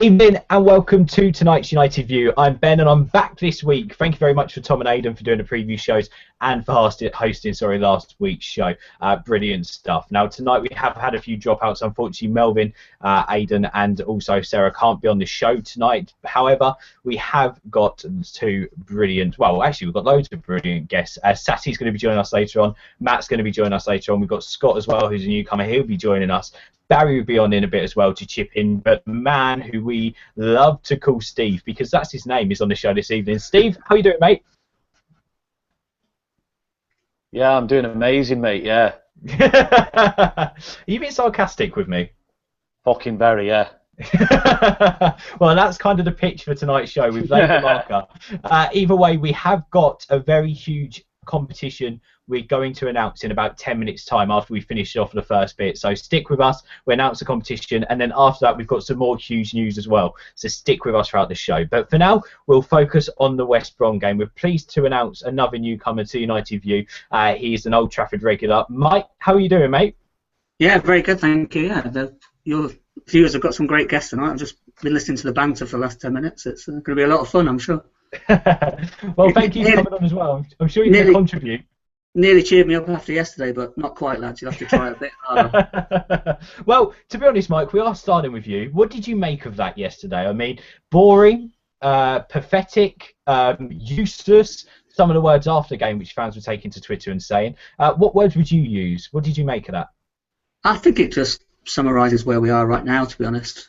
Evening and welcome to tonight's United View. I'm Ben and I'm back this week. Thank you very much for Tom and Aidan for doing the preview shows and for hosting last week's show. Brilliant stuff. Now tonight we have had a few dropouts. Unfortunately, Melvin, Aidan and also Sarah can't be on the show tonight. However, we have got two brilliant, well actually we've got loads of brilliant guests. Sati's going to be joining us later on. Matt's going to be joining us later on. We've got Scott as well, who's a newcomer. He'll be joining us. Barry will be on in a bit as well to chip in, but the man who we love to call Steve, because that's his name, is on the show this evening. Steve, how you doing, mate? Yeah, I'm doing amazing, mate, yeah. Are you being sarcastic with me? Fucking very, yeah. Well, that's kind of the pitch for tonight's show. We've laid the marker. Either way, we have got a very huge competition we're going to announce in about 10 minutes time after we finish off the first bit, so stick with us. We announce the competition and then after that we've got some more huge news as well, so stick with us throughout the show. But for now we'll focus on the West Brom game. We're pleased to announce another newcomer to United View. He is an Old Trafford regular. Mike, how are you doing, mate? Yeah, very good, thank you. Yeah, your viewers have got some great guests tonight. I've just been listening to the banter for the last 10 minutes. It's going to be a lot of fun, I'm sure. Well, thank you for coming on as well. I'm sure you can contribute. Nearly cheered me up after yesterday, but not quite, lads. You'll have to try a bit harder. Well, to be honest, Mike, we are starting with you. What did you make of that yesterday? I mean, boring, pathetic, useless, some of the words after the game which fans were taking to Twitter and saying. What words would you use? What did you make of that? I think it just summarises where we are right now, to be honest.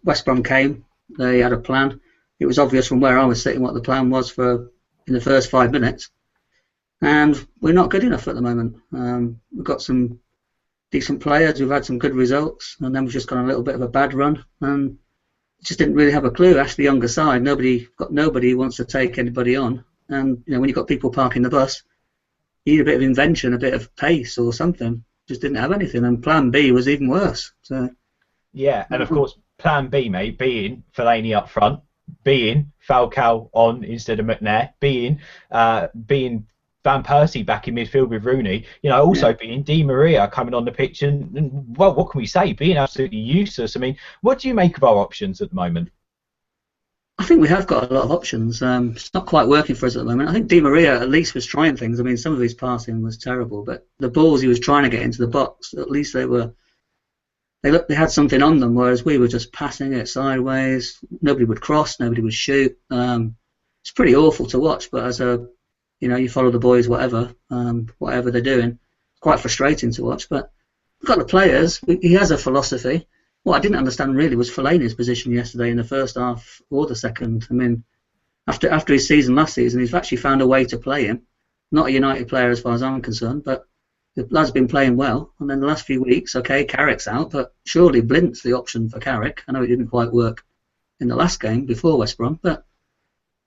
West Brom came. They had a plan. It was obvious from where I was sitting what the plan was in the first 5 minutes. And we're not good enough at the moment. We've got some decent players, we've had some good results, and then we've just got a little bit of a bad run, and just didn't really have a clue. Actually, younger side, nobody wants to take anybody on, and you know when you've got people parking the bus, you need a bit of invention, a bit of pace or something. Just didn't have anything, and Plan B was even worse. So yeah, and of course, Plan B, mate, being Fellaini up front, being Falcao on instead of McNair, being Van Persie back in midfield with Rooney, you know, also being Di Maria coming on the pitch and, well, what can we say, being absolutely useless. I mean, what do you make of our options at the moment? I think we have got a lot of options. It's not quite working for us at the moment. I think Di Maria at least was trying things. I mean, some of his passing was terrible, but the balls he was trying to get into the box, at least they had something on them, whereas we were just passing it sideways. Nobody would cross, nobody would shoot. It's pretty awful to watch, but as you follow the boys, whatever they're doing. It's quite frustrating to watch, but we've got the players. He has a philosophy. What I didn't understand really was Fellaini's position yesterday in the first half or the second. I mean, after his season last season, he's actually found a way to play him. Not a United player as far as I'm concerned, but the lad's been playing well. And then the last few weeks, okay, Carrick's out, but surely Blint's the option for Carrick. I know it didn't quite work in the last game before West Brom, but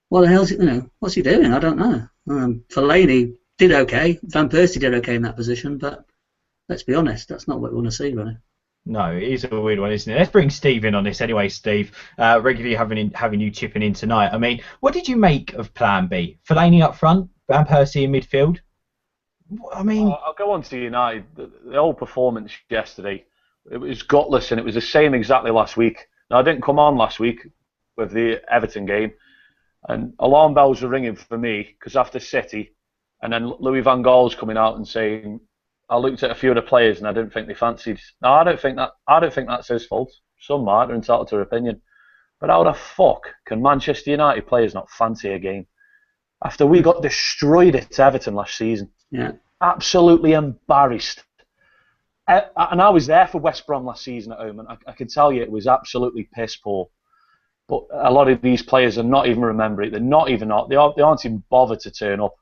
what the hell's what's he doing? I don't know. Fellaini did okay. Van Persie did okay in that position, but let's be honest, that's not what we want to see, really. No, it is a weird one, isn't it? Let's bring Steve in on this anyway, Steve. Regularly having you chipping in tonight. I mean, what did you make of Plan B? Fellaini up front, Van Persie in midfield? I mean... I'll go on to United. The whole performance yesterday, it was gutless, and it was the same exactly last week. Now, I didn't come on last week with the Everton game, and alarm bells were ringing for me because after City, and then Louis van Gaal's coming out and saying, I looked at a few of the players and I didn't think they fancied. No, I don't think that's his fault. Some might, they're entitled to their opinion. But how the fuck can Manchester United players not fancy a game after we got destroyed at Everton last season? Yeah, absolutely embarrassed. And I was there for West Brom last season at home, and I can tell you it was absolutely piss poor. But a lot of these players are not even remembering it. They aren't even bothered to turn up.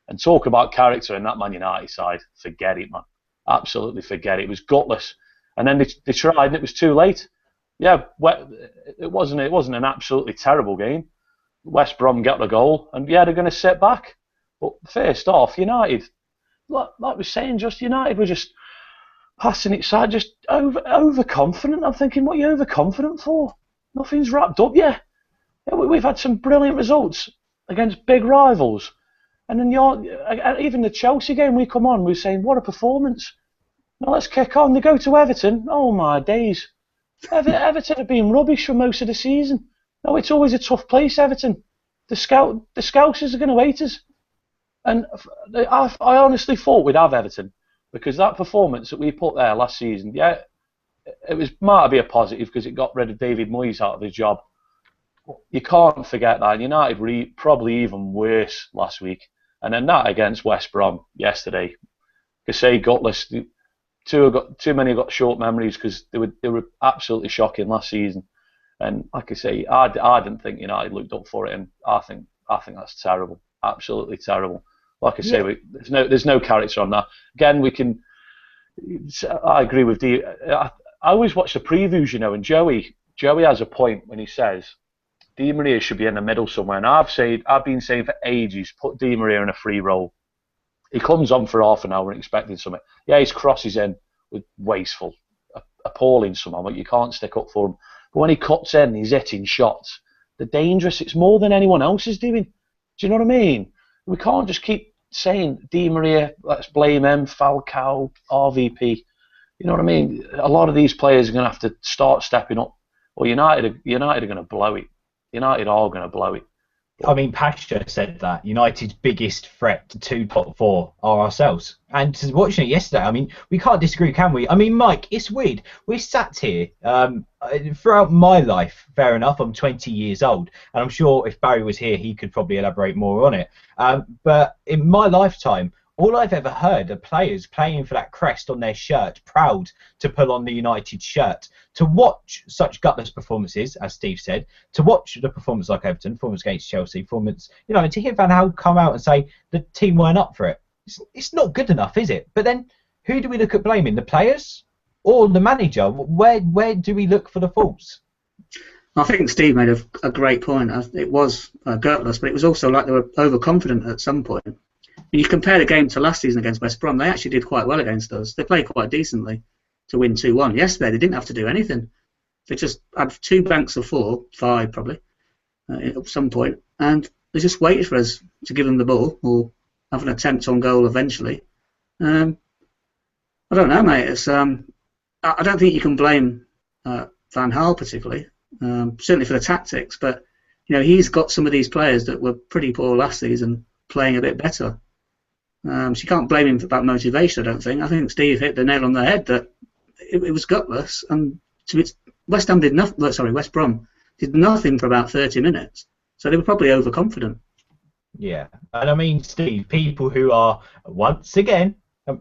And talk about character in that Man United side. Forget it, man. Absolutely forget it. It was gutless. And then they tried, and it was too late. Yeah, it wasn't an absolutely terrible game. West Brom got the goal, and yeah, they're going to sit back. But first off, United, like we're saying, United were just passing it side, just overconfident. I'm thinking, what are you overconfident for? Nothing's wrapped up yet. Yeah, we've had some brilliant results against big rivals. And then even the Chelsea game we come on, we're saying, what a performance. Now let's kick on. They go to Everton. Oh my days. Everton have been rubbish for most of the season. No, it's always a tough place, Everton. The Scousers are going to hate us. And I honestly thought we'd have Everton, because that performance that we put there last season, yeah, it might be a positive because it got rid of David Moyes out of his job. You can't forget that. United probably even worse last week. And then that against West Brom yesterday. To say gutless, too many got short memories because they were absolutely shocking last season. And like I say, I didn't think United looked up for it, and I think that's terrible, absolutely terrible. Like I say, there's no character on that. Again, I agree with Dee. I always watch the previews, and Joey has a point when he says Di Maria should be in the middle somewhere. And I've been saying for ages, put Di Maria in a free role. He comes on for half an hour and expecting something. Yeah, his crosses in with wasteful, appalling somehow, but you can't stick up for him. But when he cuts in, he's hitting shots. They're dangerous. It's more than anyone else is doing. Do you know what I mean? We can't just keep saying Di Maria, let's blame him, Falcao, RVP. You know what I mean? A lot of these players are going to have to start stepping up, or United are going to blow it. United are going to blow it. I mean, Pasha said that United's biggest threat to top four are ourselves. And watching it yesterday, I mean, we can't disagree, can we? I mean, Mike, it's weird. We sat here throughout my life, fair enough, I'm 20 years old. And I'm sure if Barry was here, he could probably elaborate more on it. But in my lifetime, all I've ever heard are players playing for that crest on their shirt, proud to pull on the United shirt. To watch such gutless performances, as Steve said, to watch the performance like Everton, performance against Chelsea, performance, and to hear Van Gaal come out and say the team weren't up for it. It's not good enough, is it? But then, who do we look at blaming? The players or the manager? Where do we look for the faults? I think Steve made a great point. It was gutless, but it was also like they were overconfident at some point. You compare the game to last season against West Brom, they actually did quite well against us. They played quite decently to win 2-1. Yesterday, they didn't have to do anything. They just had 2 banks of 5 probably, at some point, and they just waited for us to give them the ball or have an attempt on goal eventually. I don't know, mate. I don't think you can blame Van Gaal particularly, certainly for the tactics, but he's got some of these players that were pretty poor last season playing a bit better. So you can't blame him for that motivation, I don't think. I think Steve hit the nail on the head that it was gutless, and West Brom did nothing for about 30 minutes, so they were probably overconfident. Yeah, and I mean, Steve, people who are, once again,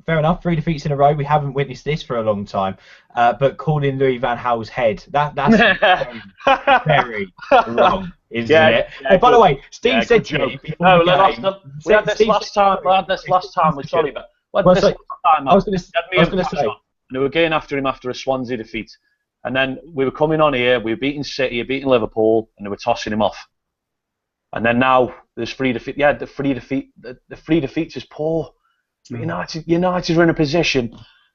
fair enough, 3 defeats in a row, we haven't witnessed this for a long time, but calling Louis van Gaal's head, that's very, very wrong, isn't it? Yeah, by the way, Steve said to me before we had this last time, we're sorry, but I was going to say, and they were going after him after a Swansea defeat, and then we were coming on here, we were beating City, beating Liverpool, and they were tossing him off. And then now there's 3 defeats. Yeah, the 3 defeats is poor. United are in a position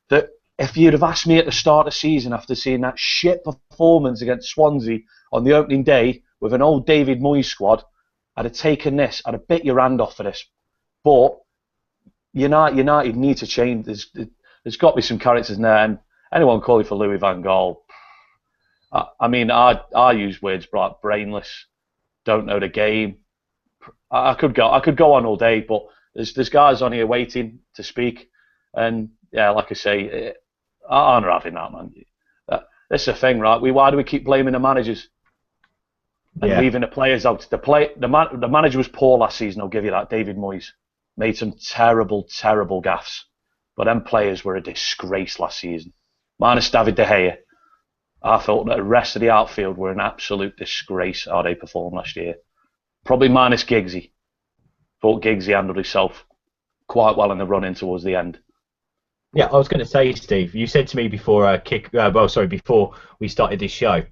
that if you'd have asked me at the start of the season after seeing that shit performance against Swansea on the opening day with an old David Moyes squad, I'd have taken this. I'd have bit your hand off for this. But United need to change. There's got to be some characters in there. And anyone calling for Louis van Gaal, I use words like brainless, don't know the game. I could go on all day, but there's guys on here waiting to speak, and yeah, like I say, I'm not having that, man. That's the thing, right? Why do we keep blaming the managers and leaving the players out? The manager was poor last season. I'll give you that. David Moyes made some terrible, terrible gaffes, but them players were a disgrace last season. Minus David De Gea, I felt that the rest of the outfield were an absolute disgrace how they performed last year. Probably minus Giggsy. Thought Giggsy handled himself quite well in the run-in towards the end. Yeah, I was going to say, Steve, you said to me before before we started this show,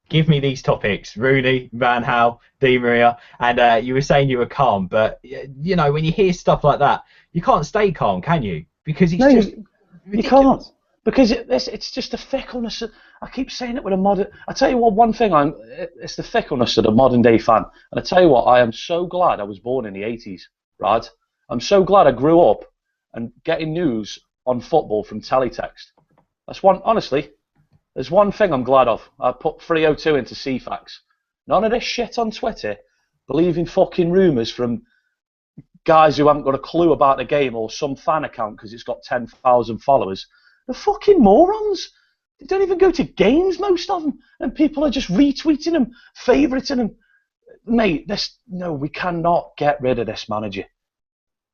give me these topics: Rooney, Van Gaal, Di Maria, and you were saying you were calm, but when you hear stuff like that, you can't stay calm, can you? Because it's just ridiculous. You can't. Because it's just the fickleness. I keep saying it with a modern. I tell you what, one thing it's the fickleness of the modern day fan. And I tell you what, I am so glad I was born in the 80s, right? I'm so glad I grew up and getting news on football from teletext. That's one. Honestly, There's one thing I'm glad of. I put 302 into CFAX. None of this shit on Twitter, believing fucking rumours from guys who haven't got a clue about the game or some fan account because it's got 10,000 followers. They're fucking morons. They don't even go to games, most of them, and people are just retweeting them, favouriting them. Mate, we cannot get rid of this manager.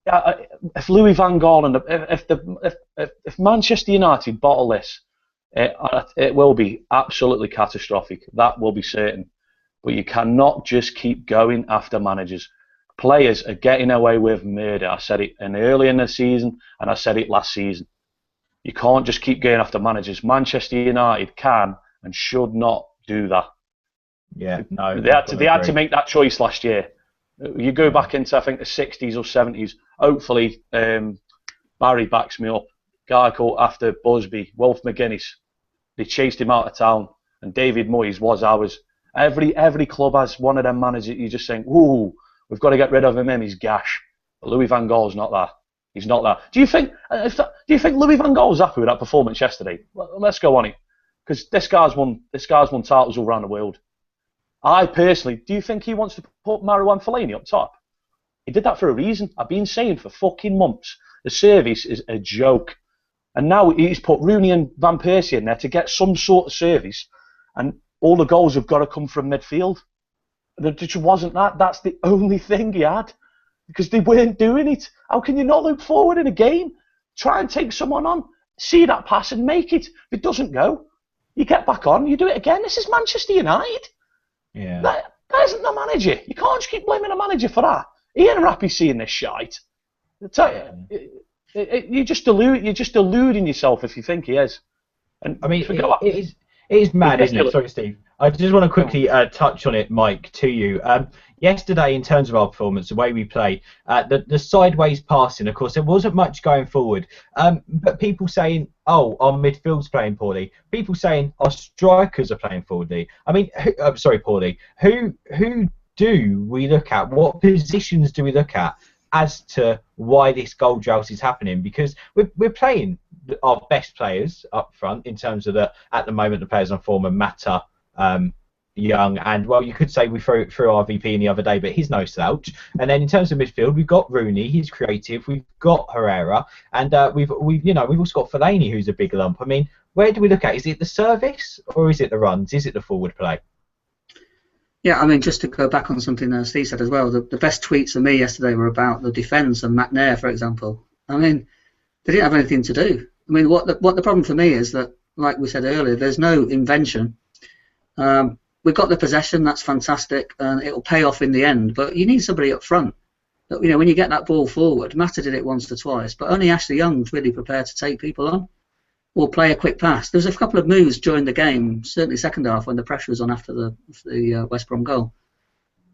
If Louis van Gaal and if Manchester United bottle this, it will be absolutely catastrophic. That will be certain. But you cannot just keep going after managers. Players are getting away with murder. I said it early in the season, and I said it last season. You can't just keep going after managers. Manchester United can and should not do that. Yeah, no. They had to make that choice last year. You go back into, I think, the 60s or 70s. Hopefully, Barry backs me up. Guy called after Busby, Wolf McGuinness. They chased him out of town, and David Moyes was ours. Every club has one of them managers. You just think, ooh, we've got to get rid of him. He's gash. But Louis van Gaal's not that. He's not that. Do you think Louis van Gaal was happy with that performance yesterday? Well, let's go on it, because this guy's won titles all around the world. I personally, do you think he wants to put Marouane Fellaini up top? He did that for a reason. I've been saying for fucking months the service is a joke, and now he's put Rooney and Van Persie in there to get some sort of service, and all the goals have got to come from midfield. There just wasn't that. That's the only thing he had. Because they weren't doing it. How can you not look forward in a game? Try and take someone on, see that pass and make it. If it doesn't go, you get back on, you do it again. This is Manchester United. Yeah. That isn't the manager. You can't just keep blaming the manager for that. He ain't happy seeing this shite. You're just deluding yourself if you think he is. And I mean, it is mad, isn't it? Sorry, Steve. I just want to quickly touch on it, Mike, to you. Yesterday, in terms of our performance, the way we played, the sideways passing, of course, there wasn't much going forward. But people saying, oh, our midfield's playing poorly. People saying our strikers are playing poorly. I mean, poorly. Who do we look at? What positions do we look at as to why this goal drought is happening? Because we're playing our best players up front in terms of at the moment the players on form are Mata, Young, and well, you could say we threw RVP in the other day, but he's no slouch. And then in terms of midfield, we've got Rooney, he's creative. We've got Herrera, and we've also got Fellaini, who's a big lump. I mean, where do we look at? Is it the service or is it the runs? Is it the forward play? Yeah, I mean, just to go back on something Steve said as well, the best tweets for me yesterday were about the defence and McNair, for example. I mean, they didn't have anything to do. I mean, what the problem for me is that, like we said earlier, there's no invention. We've got the possession, that's fantastic, and it'll pay off in the end. But you need somebody up front. But, when you get that ball forward, Mata did it once or twice, but only Ashley Young's really prepared to take people on or play a quick pass. There was a couple of moves during the game, certainly second half when the pressure was on after the West Brom goal,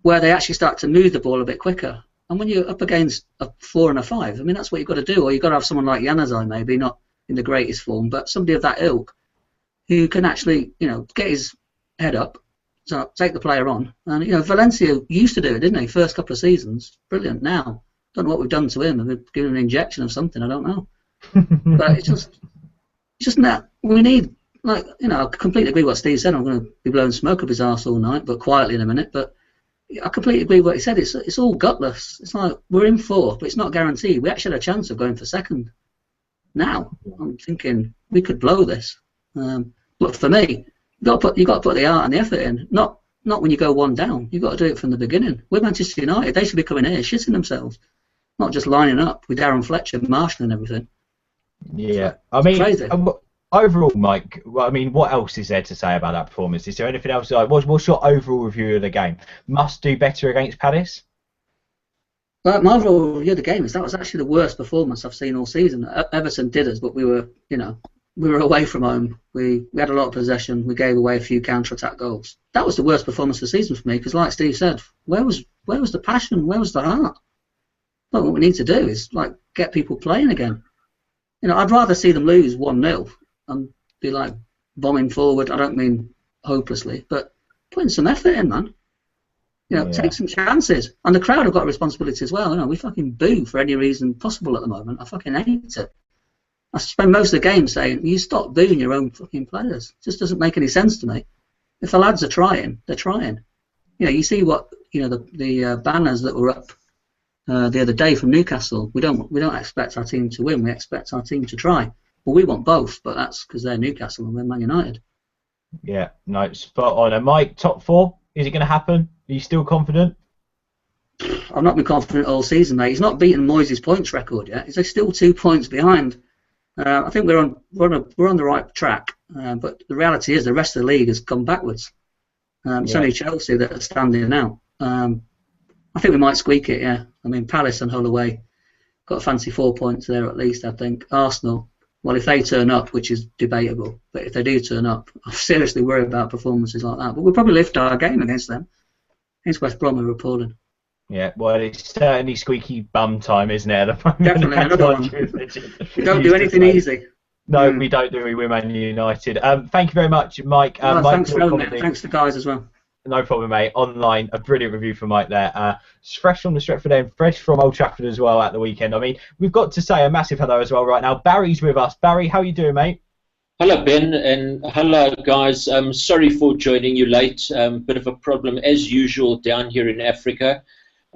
where they actually start to move the ball a bit quicker. And when you're up against a 4 and a 5, I mean, that's what you've got to do. Or you've got to have someone like Januzaj, maybe, not in the greatest form, but somebody of that ilk who can actually, get his head up, so take the player on. And, Valencia used to do it, didn't he? First couple of seasons. Brilliant. Now, don't know what we've done to him. We've given him an injection of something, I don't know. But it's just not, we need, I completely agree with what Steve said. I'm going to be blowing smoke up his arse all night, but quietly in a minute. But I completely agree with what he said. It's all gutless. It's like we're in fourth, but it's not guaranteed. We actually had a chance of going for second. Now, I'm thinking we could blow this. But for me, you've got to put the art and the effort in. Not when you go one down. You've got to do it from the beginning. We're Manchester United. They should be coming here shitting themselves, not just lining up with Darren Fletcher, Marshall, and everything. Yeah, I mean, crazy. Overall, Mike, I mean, what else is there to say about that performance? Is there anything else? What's your overall review of the game? Must do better against Palace? Well, my overall review of the game is that was actually the worst performance I've seen all season. Everton did us, but we were away from home. We had a lot of possession. We gave away a few counter-attack goals. That was the worst performance of the season for me because, like Steve said, where was the passion? Where was the heart? Well, what we need to do is get people playing again. I'd rather see them lose 1-0 and be bombing forward. I don't mean hopelessly, but putting some effort in, man. Take some chances. And the crowd have got a responsibility as well. We fucking boo for any reason possible at the moment. I fucking hate it. I spend most of the game saying, you stop booing your own fucking players. It just doesn't make any sense to me. If the lads are trying, they're trying. You see what the banners that were up the other day from Newcastle. We don't expect our team to win. We expect our team to try. Well, we want both, but that's because they're Newcastle and we're Man United. Yeah, no, spot on. And Mike, top 4, is it going to happen? Are you still confident? I've not been confident all season, mate. He's not beaten Moyes' points record yet. He's still 2 points behind. I think we're on the right track, but the reality is the rest of the league has gone backwards. It's only Chelsea that are standing out. I think we might squeak it. Yeah, I mean Palace and Hull away got a fancy 4 points there at least. I think Arsenal. Well, if they turn up, which is debatable, but if they do turn up, I'm seriously worried about performances like that. But we'll probably lift our game against them. Against West Brom, we're appalling. Yeah, well, it's certainly squeaky bum time, isn't it? Definitely, another one. We don't do anything easy. No, we don't do. We're Man United. Thank you very much, Mike. Well, Mike, thanks for having me. Thanks to the guys as well. No problem, mate. Online, a brilliant review from Mike there. Fresh from the Stretford end, fresh from Old Trafford as well at the weekend. I mean, we've got to say a massive hello as well right now. Barry's with us. Barry, how are you doing, mate? Hello, Ben, and hello, guys. Sorry for joining you late. Bit of a problem, as usual, down here in Africa.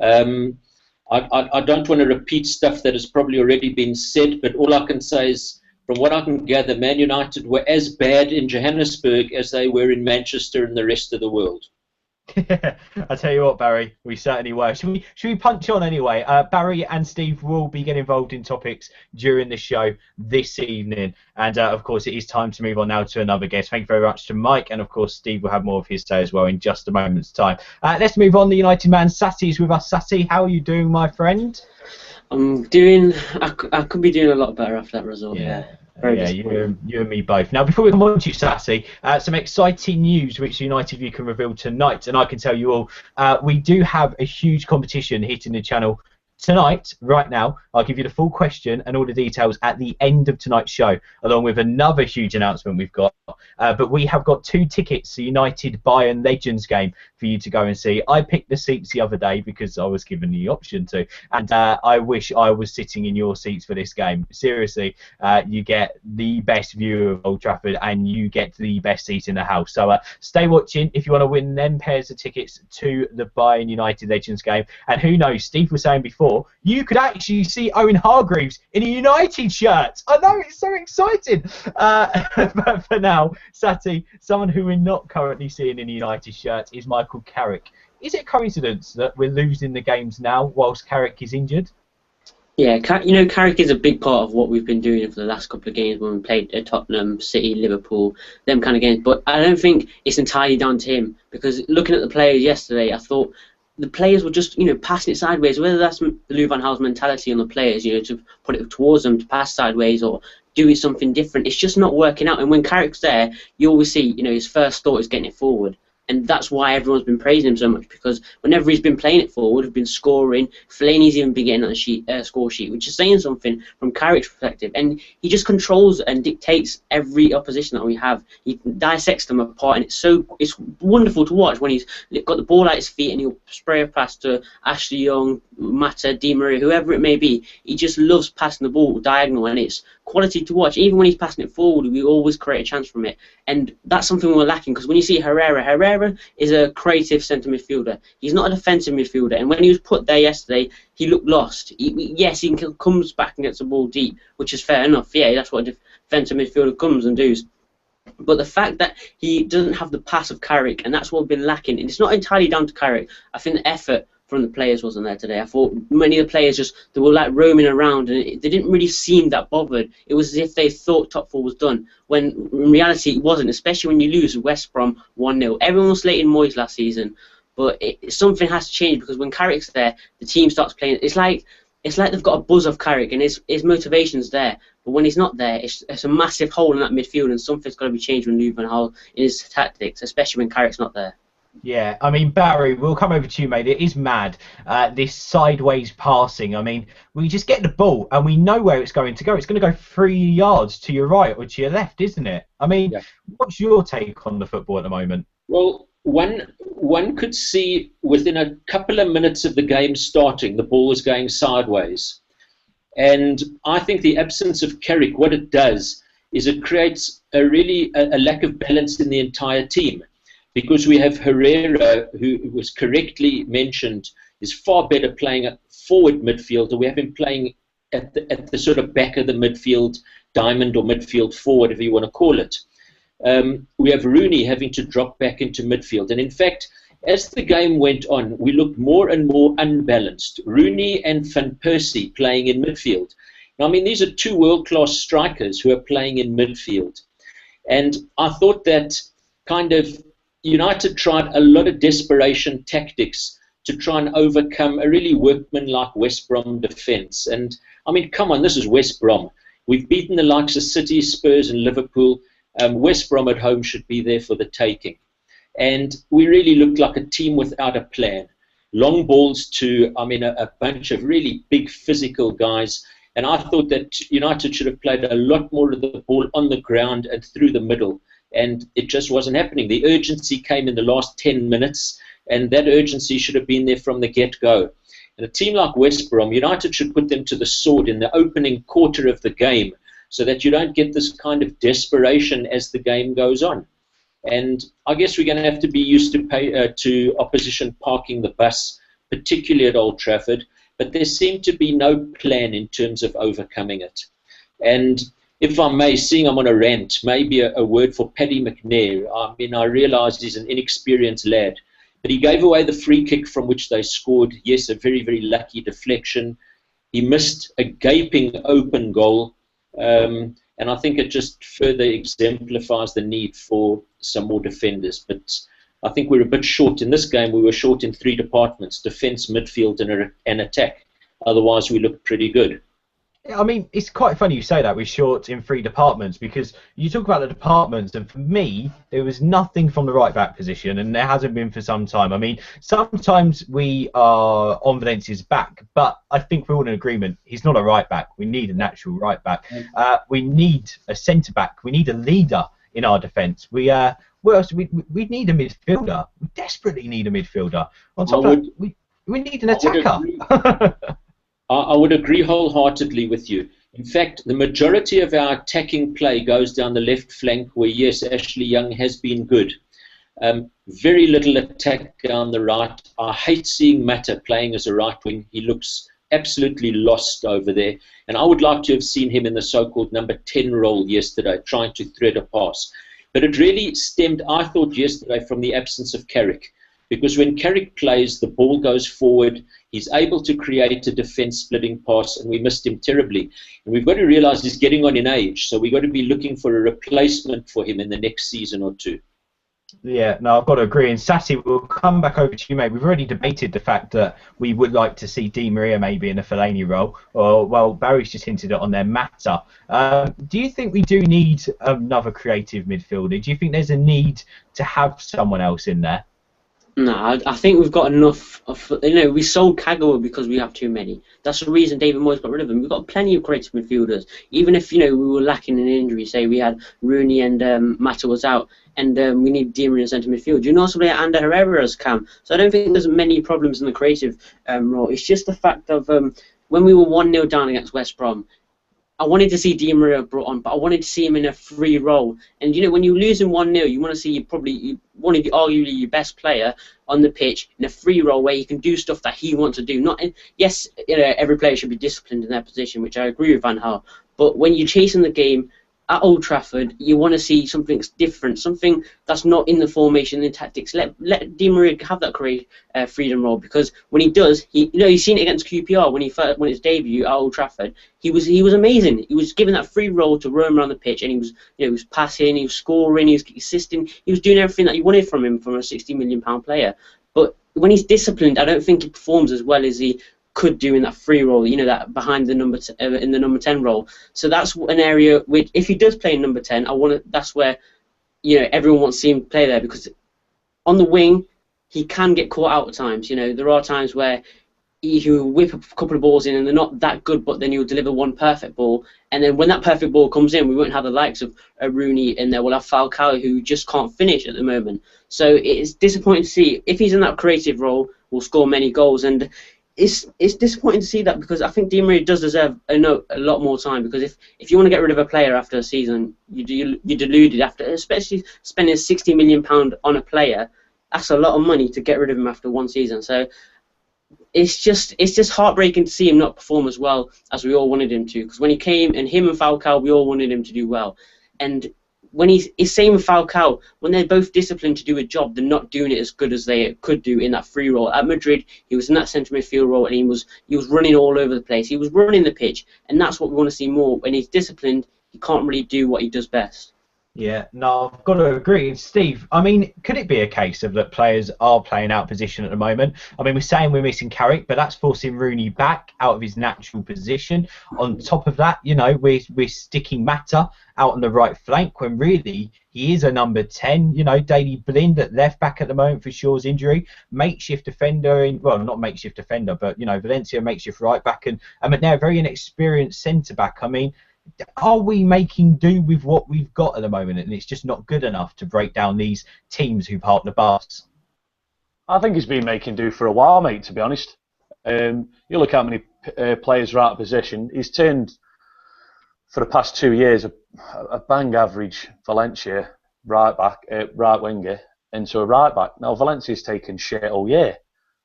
I don't want to repeat stuff that has probably already been said, but all I can say is, from what I can gather, Man United were as bad in Johannesburg as they were in Manchester and the rest of the world. I tell you what, Barry, we certainly were. Should we punch on anyway? Barry and Steve will be getting involved in topics during the show this evening, and of course it is time to move on now to another guest. Thank you very much to Mike, and of course Steve will have more of his say as well in just a moment's time. Let's move on. The United man Sati is with us. Sati, how are you doing, my friend? I'm doing. I could be doing a lot better after that result. Yeah. Yeah, you and me both. Now, before we come on to you, Sati, some exciting news which United View can reveal tonight, and I can tell you all, we do have a huge competition hitting the channel tonight, right now. I'll give you the full question and all the details at the end of tonight's show, along with another huge announcement we've got. But we have got 2 tickets to United Bayern Legends game for you to go and see. I picked the seats the other day because I was given the option to, and I wish I was sitting in your seats for this game. Seriously, you get the best view of Old Trafford and you get the best seat in the house. So stay watching if you want to win them pairs of tickets to the Bayern United Legends game. And who knows, Steve was saying before, you could actually see Owen Hargreaves in a United shirt. I know, it's so exciting. But for now, Sati, someone who we're not currently seeing in a United shirt is Michael Carrick. Is it a coincidence that we're losing the games now whilst Carrick is injured? Yeah, Carrick is a big part of what we've been doing for the last couple of games when we played at Tottenham, City, Liverpool, them kind of games. But I don't think it's entirely down to him, because looking at the players yesterday, I thought the players were just, passing it sideways. Whether that's the Louis van Gaal's mentality on the players, to put it towards them to pass sideways or doing something different, it's just not working out. And when Carrick's there, you always see, his first thought is getting it forward. And that's why everyone's been praising him so much, because whenever he's been playing it forward, he's been scoring. Fellaini's even been getting on the score sheet, which is saying something from Carrick's perspective. And he just controls and dictates every opposition that we have. He dissects them apart, and it's wonderful to watch when he's got the ball at his feet and he'll spray a pass to Ashley Young, Mata, Di Maria, whoever it may be. He just loves passing the ball diagonal, and it's quality to watch. Even when he's passing it forward, we always create a chance from it. And that's something we're lacking, because when you see Herrera is a creative centre midfielder. He's not a defensive midfielder, and when he was put there yesterday, he looked lost. Yes, he comes back and gets the ball deep, which is fair enough. Yeah, that's what a defensive midfielder comes and does. But the fact that he doesn't have the pass of Carrick, and that's what we've been lacking, and it's not entirely down to Carrick. I think the effort from the players wasn't there today. I thought many of the players they were like roaming around, and they didn't really seem that bothered. It was as if they thought top 4 was done, when in reality it wasn't, especially when you lose West Brom 1-0. Everyone was slating Moyes last season, but something has to change, because when Carrick's there, the team starts playing. It's like they've got a buzz of Carrick, and his motivation's there. But when he's not there, it's a massive hole in that midfield, and something's got to be changed with Louis van Gaal in his tactics, especially when Carrick's not there. Yeah, I mean, Barry, we'll come over to you, mate. It is mad, this sideways passing. I mean, we just get the ball and we know where it's going to go. It's going to go 3 yards to your right or to your left, isn't it? I mean, What's your take on the football at the moment? Well, one could see within a couple of minutes of the game starting, the ball was going sideways. And I think the absence of Carrick, what it does is it creates a lack of balance in the entire team, because we have Herrera, who was correctly mentioned, is far better playing at forward midfield, or we have him playing at the sort of back of the midfield, diamond or midfield forward, if you want to call it. We have Rooney having to drop back into midfield. And in fact, as the game went on, we looked more and more unbalanced. Rooney and Van Persie playing in midfield. Now, I mean, these are two world-class strikers who are playing in midfield. And I thought that kind of United tried a lot of desperation tactics to try and overcome a really workmanlike West Brom defence. And, I mean, come on, this is West Brom. We've beaten the likes of City, Spurs and Liverpool. West Brom at home should be there for the taking. And we really looked like a team without a plan. Long balls to, I mean, a bunch of really big physical guys. And I thought that United should have played a lot more of the ball on the ground and through the middle. And it just wasn't happening. The urgency came in the last 10 minutes, and that urgency should have been there from the get-go. And a team like West Brom, United should put them to the sword in the opening quarter of the game, so that you don't get this kind of desperation as the game goes on. And I guess we're going to have to be used to opposition parking the bus, particularly at Old Trafford. But there seemed to be no plan in terms of overcoming it. And if I may, seeing I'm on a rant, maybe a word for Paddy McNair. I mean, I realise he's an inexperienced lad, but he gave away the free kick from which they scored. Yes, a very, very lucky deflection. He missed a gaping open goal. And I think it just further exemplifies the need for some more defenders. But I think we're a bit short in this game. We were short in three departments: defence, midfield and attack. Otherwise, we looked pretty good. I mean, it's quite funny you say that we're short in three departments, because you talk about the departments, and for me, there was nothing from the right-back position, and there hasn't been for some time. I mean, sometimes we are on Valencia's back, but I think we're all in agreement. He's not a right-back. We need a natural right-back. We need a centre-back. We need a leader in our defence. We need a midfielder. We desperately need a midfielder. On top of that, we need an attacker. I would agree wholeheartedly with you. In fact, the majority of our attacking play goes down the left flank, where, yes, Ashley Young has been good. Very little attack down the right. I hate seeing Mata playing as a right wing. He looks absolutely lost over there. And I would like to have seen him in the so-called number 10 role yesterday, trying to thread a pass. But it really stemmed, I thought, yesterday from the absence of Carrick. Because when Carrick plays, the ball goes forward, he's able to create a defence-splitting pass, and we missed him terribly. And we've got to realise he's getting on in age, so we've got to be looking for a replacement for him in the next season or two. Yeah, no, I've got to agree. And Sati, we'll come back over to you, mate. We've already debated the fact that we would like to see Di Maria maybe in a Fellaini role, or, well, Barry's just hinted it on their Mata. Do you think we do need another creative midfielder? Do you think there's a need to have someone else in there? No, I think we've got enough of, we sold Kagawa because we have too many. That's the reason David Moyes got rid of him. We've got plenty of creative midfielders. Even if, we were lacking in injury, say we had Rooney and Mata was out, and we need Di Maria in centre midfield. You can also play Ander Herrera as Cam. So I don't think there's many problems in the creative role. It's just the fact of when we were 1-0 down against West Brom, I wanted to see Di Maria brought on, but I wanted to see him in a free role. And when you're losing 1-0, you want to see probably one of arguably your best player on the pitch in a free role where he can do stuff that he wants to do. Yes, every player should be disciplined in their position, which I agree with Van Gaal. But when you're chasing the game at Old Trafford, you want to see something different, something that's not in the formation and tactics. Let Di Maria have that freedom role, because when he does, you've seen it against QPR when his debut at Old Trafford. He was amazing. He was given that free role to roam around the pitch, and he was passing, he was scoring, he was assisting, he was doing everything that you wanted from him, from a £60 million player. But when he's disciplined, I don't think he performs as well as he could do in that free role, that behind the number in the number 10 role. So that's an area which, if he does play in number 10, that's where everyone wants to see him play there, because on the wing he can get caught out at times. There are times where he'll whip a couple of balls in and they're not that good, but then he'll deliver one perfect ball, and then when that perfect ball comes in, we won't have the likes of Rooney in there. We'll have Falcao, who just can't finish at the moment. So it's disappointing to see. If he's in that creative role, we'll score many goals. And it's disappointing to see that, because I think Di Maria does deserve a lot more time, because if you want to get rid of a player after a season, you're deluded after, especially spending £60 million on a player. That's a lot of money to get rid of him after one season. So it's just heartbreaking to see him not perform as well as we all wanted him to, because when he came, and him and Falcao, we all wanted him to do well. And when he's same with Falcao, when they're both disciplined to do a job, they're not doing it as good as they could do in that free role. At Madrid, he was in that centre midfield role, and he was running all over the place. He was running the pitch, and that's what we want to see more. When he's disciplined, he can't really do what he does best. Yeah, no, I've got to agree. Steve, I mean, could it be a case of that players are playing out position at the moment? I mean, we're saying we're missing Carrick, but that's forcing Rooney back out of his natural position. On top of that, you know, we're sticking Mata out on the right flank when really he is a number 10. You know, Daley Blind at left back at the moment for Shaw's injury. Makeshift defender well, not makeshift defender, but, you know, Valencia makeshift right back, and now a very inexperienced centre back. I mean, are we making do with what we've got at the moment, and it's just not good enough to break down these teams who park the bus? I think he's been making do for a while, mate, to be honest. You look how many players are out of position. He's turned, for the past 2 years, a bang average Valencia right winger into a right back. Now, Valencia's taken shit all year,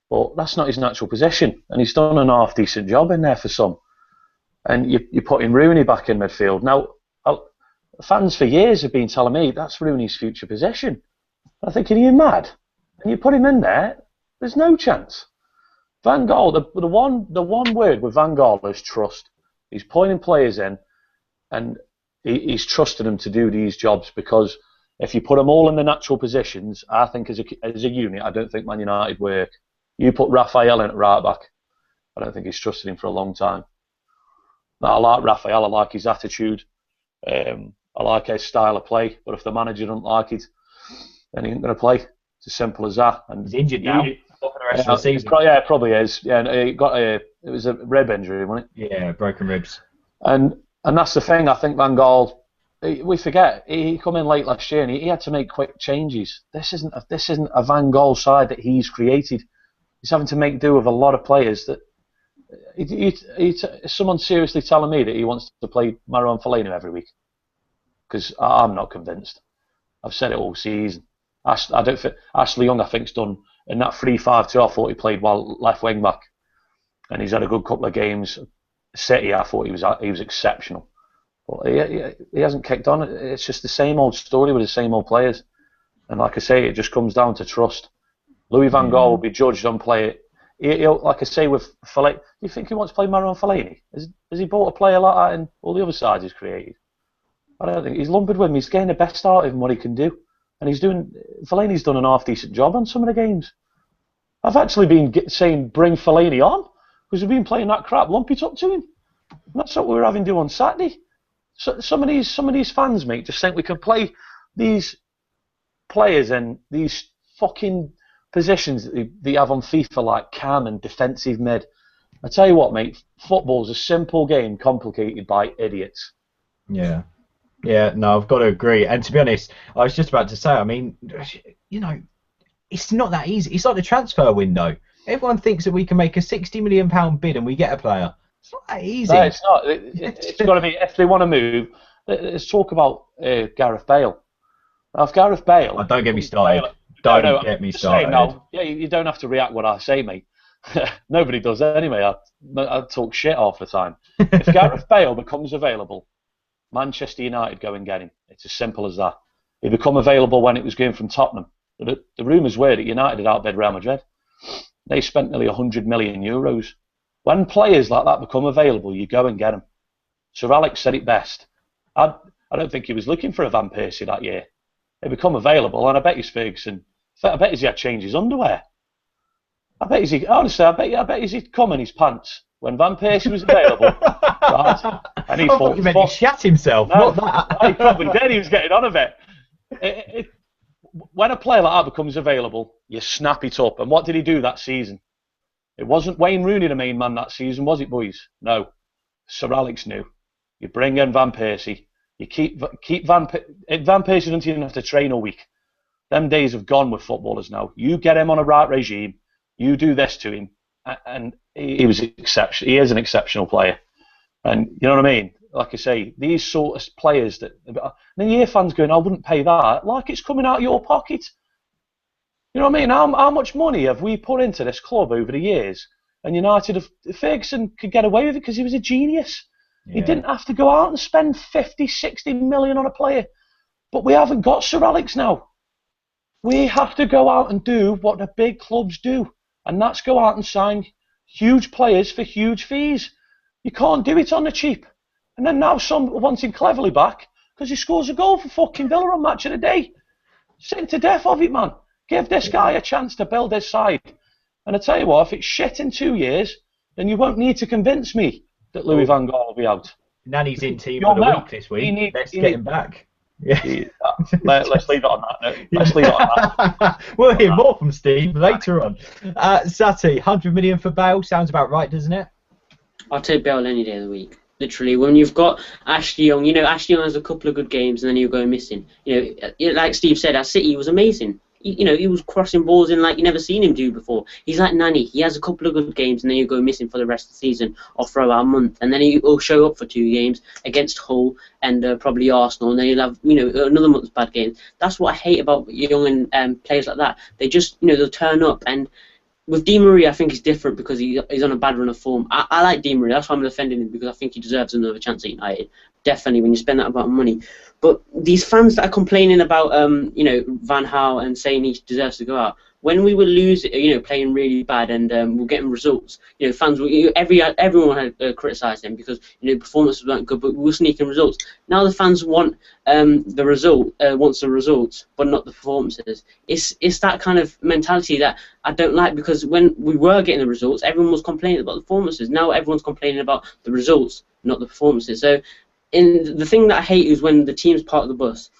but that's not his natural position, and he's done an half decent job in there for some. And you're putting Rooney back in midfield. Now, fans for years have been telling me that's Rooney's future position. I'm thinking, are you mad? And you put him in there, there's no chance. Van Gaal, the one word with Van Gaal is trust. He's pointing players in, and he's trusted them to do these jobs, because if you put them all in the natural positions, I think as a unit, I don't think Man United work. You put Raphael in at right back, I don't think he's trusted him for a long time. Now, I like Raphael, I like his attitude, I like his style of play, but if the manager doesn't like it, then he ain't going to play. It's as simple as that. And he's injured now for the rest of the season. Yeah, it probably is. Yeah, it was a rib injury, wasn't it? Yeah, broken ribs. And that's the thing. I think Van Gaal, we forget, he come in late last year and he had to make quick changes. This isn't a Van Gaal side that he's created. He's having to make do with a lot of players that. Is someone seriously telling me that he wants to play Marouane Fellaini every week? Because I'm not convinced. I've said it all season. Ashley Young, I think, has done in that 3-5-2. I thought he played well left wing back, and he's had a good couple of games. Sati, I thought he was exceptional, but he hasn't kicked on. It's just the same old story with the same old players, and like I say, it just comes down to trust. Louis Van Gaal will be judged on play. He'll, like I say with Fellaini, do you think he wants to play Marouane Fellaini? Has he bought a player like that in all the other sides he's created? I don't think he's lumbered with him. He's getting the best out of him what he can do, and Fellaini's done an half decent job on some of the games. I've actually been saying bring Fellaini on because we've been playing that crap. Lump it up to him. And that's what we were having to do on Saturday. So some of these fans, mate, just think we can play these players in these fucking positions that they have on FIFA, like cam and defensive mid. I tell you what, mate, football's a simple game complicated by idiots. Yeah, no, I've got to agree. And to be honest, I was just about to say, I mean, you know, it's not that easy. It's like the transfer window. Everyone thinks that we can make a £60 million bid and we get a player. It's not that easy. No, it's not. It's got to be, if they want to move, let's talk about Gareth Bale. Now, if Gareth Bale... Oh, don't get me started. Don't get me started. No, yeah, you don't have to react what I say, mate. Nobody does anyway. I talk shit half the time. If Gareth Bale becomes available, Manchester United go and get him. It's as simple as that. He become available when it was going from Tottenham. The rumours were that United had outbid Real Madrid. They spent nearly €100 million. When players like that become available, you go and get them. Sir Alex said it best. I don't think he was looking for a Van Persie that year. They become available, and I bet he's Ferguson. I bet he had changed his underwear. I bet he'd come in his pants when Van Persie was available. Right? And he thought he meant he shat himself. No, not that. He probably did. He was getting on a bit. When a player like that becomes available, you snap it up. And what did he do that season? It wasn't Wayne Rooney the main man that season, was it, boys? No. Sir Alex knew. You bring in Van Persie. You keep Van Persie doesn't even have to train a week. Them days have gone with footballers now. You get him on a right regime. You do this to him. and he was exceptional. He is an exceptional player, and you know what I mean. Like I say, these sort of players that, and then you hear fans going, "I wouldn't pay that," like it's coming out of your pocket. You know what I mean? How much money have we put into this club over the years? And United, Ferguson could get away with it because he was a genius. Yeah. He didn't have to go out and spend 50, 60 million on a player. But we haven't got Sir Alex now. We have to go out and do what the big clubs do, and that's go out and sign huge players for huge fees. You can't do it on the cheap. And then now some wanting Cleverly back because he scores a goal for fucking Villa on Match of the Day. Sick to death of it, man. Give this guy a chance to build his side. And I tell you what, if it's shit in 2 years, then you won't need to convince me that Louis van Gaal will be out. Nanny's in team of the week this week. Let's get him back. Yeah. Let's leave it on that note. Let's leave it on that. We'll hear more from Steve later on. Sati, 100 million for Bale sounds about right, doesn't it? I'll take Bale any day of the week. Literally, when you've got Ashley Young, Ashley Young has a couple of good games and then he'll go missing. Like Steve said, at City he was amazing. He was crossing balls in like you never seen him do before. He's like Nani. He has a couple of good games and then he'll go missing for the rest of the season or for about a month. And then he'll show up for 2 games against Hull and probably Arsenal. And then he'll have, another month's bad games. That's what I hate about young and players like that. They just, they'll turn up. And with Di Maria, I think he's different because he's on a bad run of form. I like Di Maria. That's why I'm defending him because I think he deserves another chance at United. Definitely, when you spend that amount of money. But these fans that are complaining about, Van Gaal and saying he deserves to go out, when we were losing, playing really bad and we're getting results, fans, everyone had criticised him because, performances weren't good, but we were sneaking results. Now the fans want the results, but not the performances. It's that kind of mentality that I don't like because when we were getting the results, everyone was complaining about the performances. Now everyone's complaining about the results, not the performances. So, the thing that I hate is when the team's part of the bus.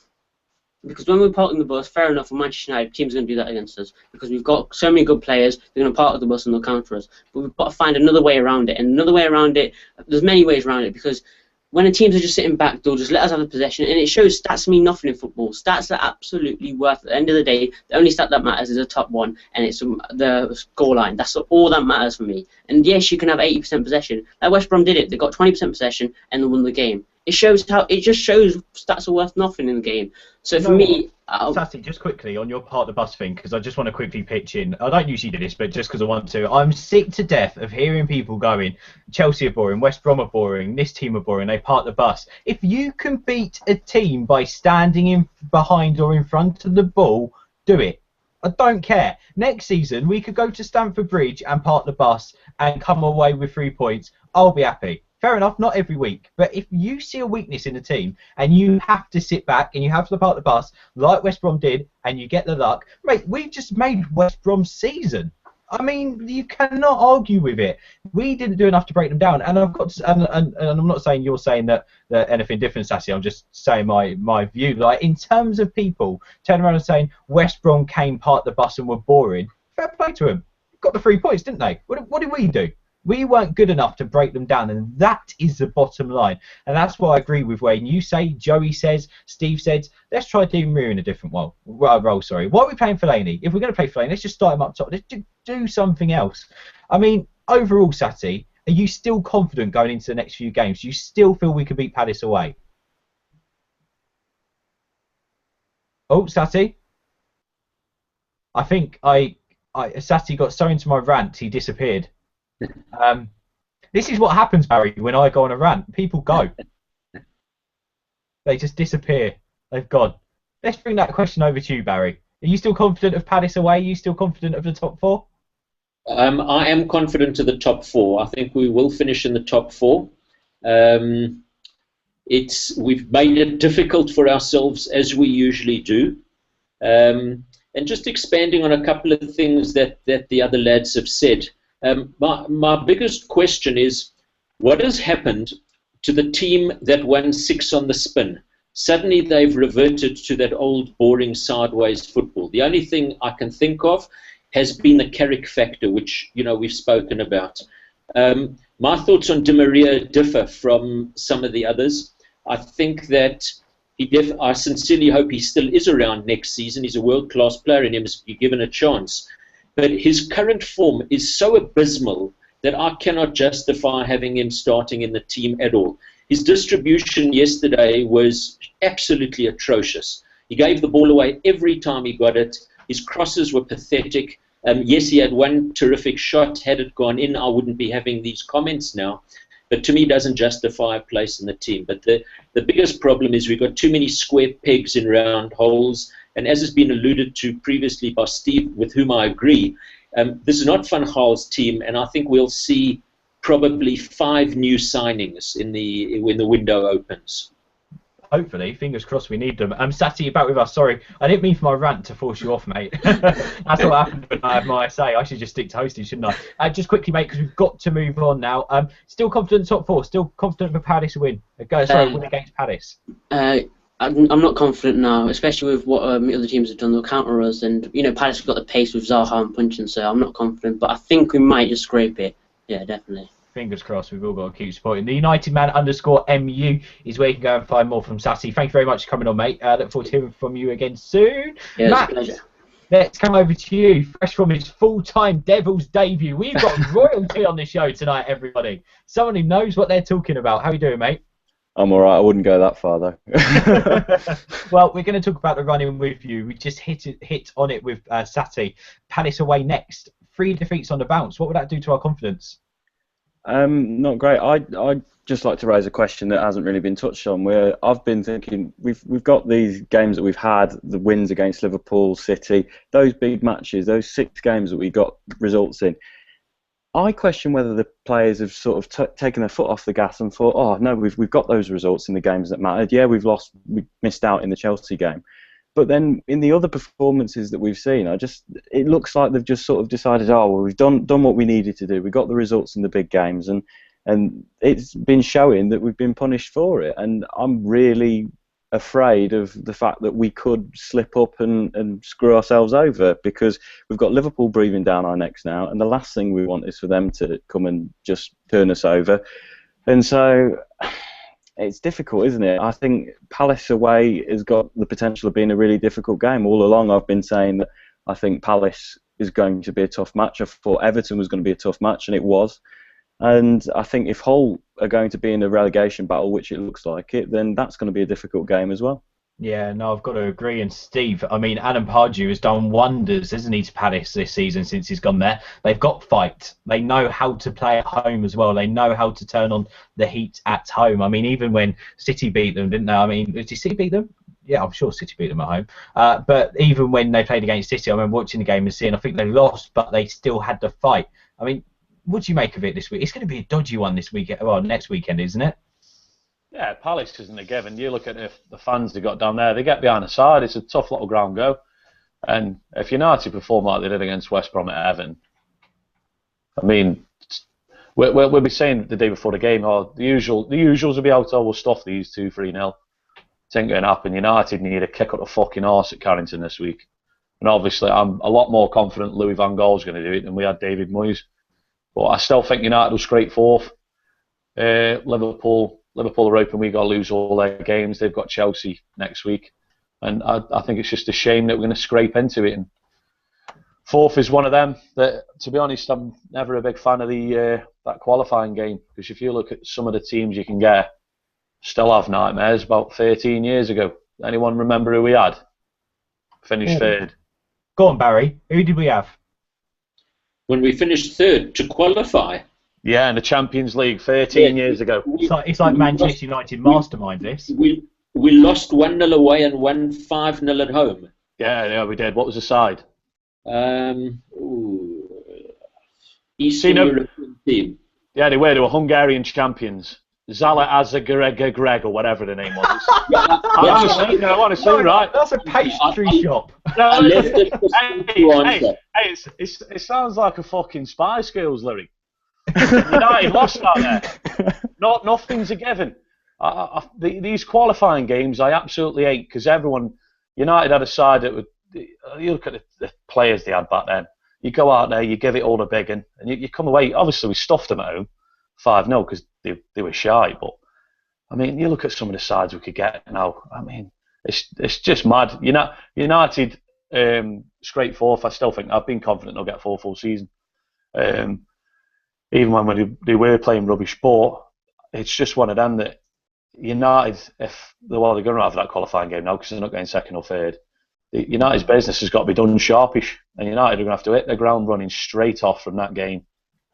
Because when we're parking the bus, fair enough, for Manchester United, teams are going to do that against us. Because we've got so many good players, they're going to park the bus and they'll counter us. But we've got to find another way around it. And another way around it, there's many ways around it. Because when the teams are just sitting back, they'll just let us have the possession. And it shows stats mean nothing in football. Stats are absolutely worth it. At the end of the day, the only stat that matters is the top one. And it's the scoreline. That's all that matters for me. And yes, you can have 80% possession. Like West Brom did it. They got 20% possession and they won the game. It just shows stats are worth nothing in the game. So for me, Sati, just quickly on your part of the bus thing, because I just want to quickly pitch in. I don't usually do this, but just because I want to. I'm sick to death of hearing people going, Chelsea are boring, West Brom are boring, this team are boring, they park the bus. If you can beat a team by standing in behind or in front of the ball, do it. I don't care. Next season, we could go to Stamford Bridge and park the bus and come away with 3 points. I'll be happy. Fair enough, not every week, but if you see a weakness in the team and you have to sit back and you have to park the bus like West Brom did and you get the luck, mate, we've just made West Brom's season. I mean, you cannot argue with it. We didn't do enough to break them down, and I've got to, and I'm not saying you're saying that anything different, Sassy. I'm just saying my view. Like in terms of people turning around and saying West Brom came, parked the bus and were boring. Fair play to them. Got the 3 points, didn't they? What did we do? We weren't good enough to break them down, and that is the bottom line. And that's what I agree with when you say, Joey says, Steve says, let's try Di Maria in a different role. Why are we playing Fellaini? If we're going to play Fellaini, let's just start him up top. Let's do something else. I mean, overall, Sati, are you still confident going into the next few games? Do you still feel we could beat Palace away? Oh, Sati? I think Sati got so into my rant, he disappeared. This is what happens, Barry, when I go on a rant. People go. They just disappear. They've gone. Let's bring that question over to you, Barry. Are you still confident of Palace away? Are you still confident of the top four? I am confident of the top four. I think we will finish in the top four. We've made it difficult for ourselves, as we usually do. And just expanding on a couple of things that the other lads have said. My biggest question is, what has happened to the team that won 6 on the spin? Suddenly they've reverted to that old boring sideways football. The only thing I can think of has been the Carrick factor, which we've spoken about. My thoughts on Di Maria differ from some of the others. I think that I sincerely hope he still is around next season. He's a world-class player and he must be given a chance. but his current form is so abysmal that I cannot justify having him starting in the team at all. His distribution yesterday was absolutely atrocious. He gave the ball away every time he got it. His crosses were pathetic. Yes, he had one terrific shot. Had it gone in, I wouldn't be having these comments now. But to me, it doesn't justify a place in the team. But the biggest problem is we've got too many square pegs in round holes. And as has been alluded to previously by Steve, with whom I agree, this is not Van Gaal's team, and I think we'll see probably 5 new signings when the window opens. Hopefully, fingers crossed we need them. Sati, you're back with us. Sorry, I didn't mean for my rant to force you off, mate. That's what happened when I had my say. I should just stick to hosting, shouldn't I? Just quickly, mate, because we've got to move on now. Still confident in top 4? Still confident for Palace to win? Win against Palace? I'm not confident now, especially with what other teams have done. They'll counter us, and Palace have got the pace with Zaha and punching, so I'm not confident. But I think we might just scrape it. Yeah, definitely. Fingers crossed. We've all got to keep supporting. The United Man _MU is where you can go and find more from Sati. Thank you very much for coming on, mate. Look forward to hearing from you again soon. Yeah, Matt, it's a pleasure. let's come over to you. Fresh from his full-time Devils debut. We've got royalty on the show tonight, everybody. Someone who knows what they're talking about. How are you doing, mate? I'm alright, I wouldn't go that far though. Well, we're going to talk about the run-in with you. We just hit on it with Sati. Palace away next. 3 defeats on the bounce. What would that do to our confidence? Not great. I'd just like to raise a question that hasn't really been touched on. Where I've been thinking we've got these games that we've had, the wins against Liverpool, City, those big matches, those 6 games that we got results in. I question whether the players have sort of taken their foot off the gas and thought, oh no, we've got those results in the games that mattered. Yeah, we missed out in the Chelsea game. But then in the other performances that we've seen, it looks like they've just sort of decided, oh well, we've done what we needed to do. We got the results in the big games, and it's been showing that we've been punished for it. And I'm really afraid of the fact that we could slip up and screw ourselves over, because we've got Liverpool breathing down our necks now, and the last thing we want is for them to come and just turn us over. And so it's difficult, isn't it? I think Palace away has got the potential of being a really difficult game. All along I've been saying that I think Palace is going to be a tough match. I thought Everton was going to be a tough match, and it was. And I think if Hull are going to be in a relegation battle, which it looks like it, then that's going to be a difficult game as well. Yeah, no, I've got to agree. And Steve, I mean, Adam Pardew has done wonders, hasn't he, to Palace this season since he's gone there. They've got fight. They know how to play at home as well. They know how to turn on the heat at home. I mean, even when City beat them, didn't they? I mean, did City beat them? Yeah, I'm sure City beat them at home. But even when they played against City, I remember watching the game and seeing, I think they lost, but they still had the fight. I mean, what do you make of it this week? It's going to be a dodgy one this weekend, well, next weekend, isn't it? Yeah, Palace isn't a given. You look at the fans they got down there, they get behind the side. It's a tough little ground go. And if United perform like they did against West Brom at Everton, I mean, we'll be saying the day before the game, oh, the usuals will be out, oh, we'll stuff these 2-3-0. It ain't going to happen. United need a kick up the fucking arse at Carrington this week. And obviously, I'm a lot more confident Louis van Gaal's going to do it than we had David Moyes. But I still think United will scrape 4th. Liverpool are open. We've got to lose all their games. They've got Chelsea next week. And I think it's just a shame that we're going to scrape into it. And 4th is one of them that, to be honest, I'm never a big fan of that qualifying game. Because if you look at some of the teams you can get, still have nightmares about 13 years ago. Anyone remember who we had? Finished 3rd. Go on, Barry. Who did we have? When we finished 3rd to qualify. Yeah, in the Champions League 13 years ago. It's like Manchester United mastermind this. We lost 1-0 away and won 5-0 at home. Yeah, we did. What was the side? Eastern European team. Yeah, they were. They were Hungarian champions. Zala Azagreg or whatever the name was. Honestly, right. That's a pastry shop. No, it sounds like a fucking Spice Girls lyric. United lost out there. Nothing's a given. These qualifying games I absolutely hate, because United had a side that would. You look at the players they had back then. You go out there, you give it all a big one, and you come away. Obviously, we stuffed them at home 5-0 because they were shy. But I mean, you look at some of the sides we could get now. I mean, it's just mad. United scrape fourth, I still think I've been confident they'll get 4 full season. Even when they were playing rubbish, but it's just one of them that United, if they're going to have that qualifying game now because they're not getting second or third, United's business has got to be done sharpish, and United are going to have to hit the ground running straight off from that game.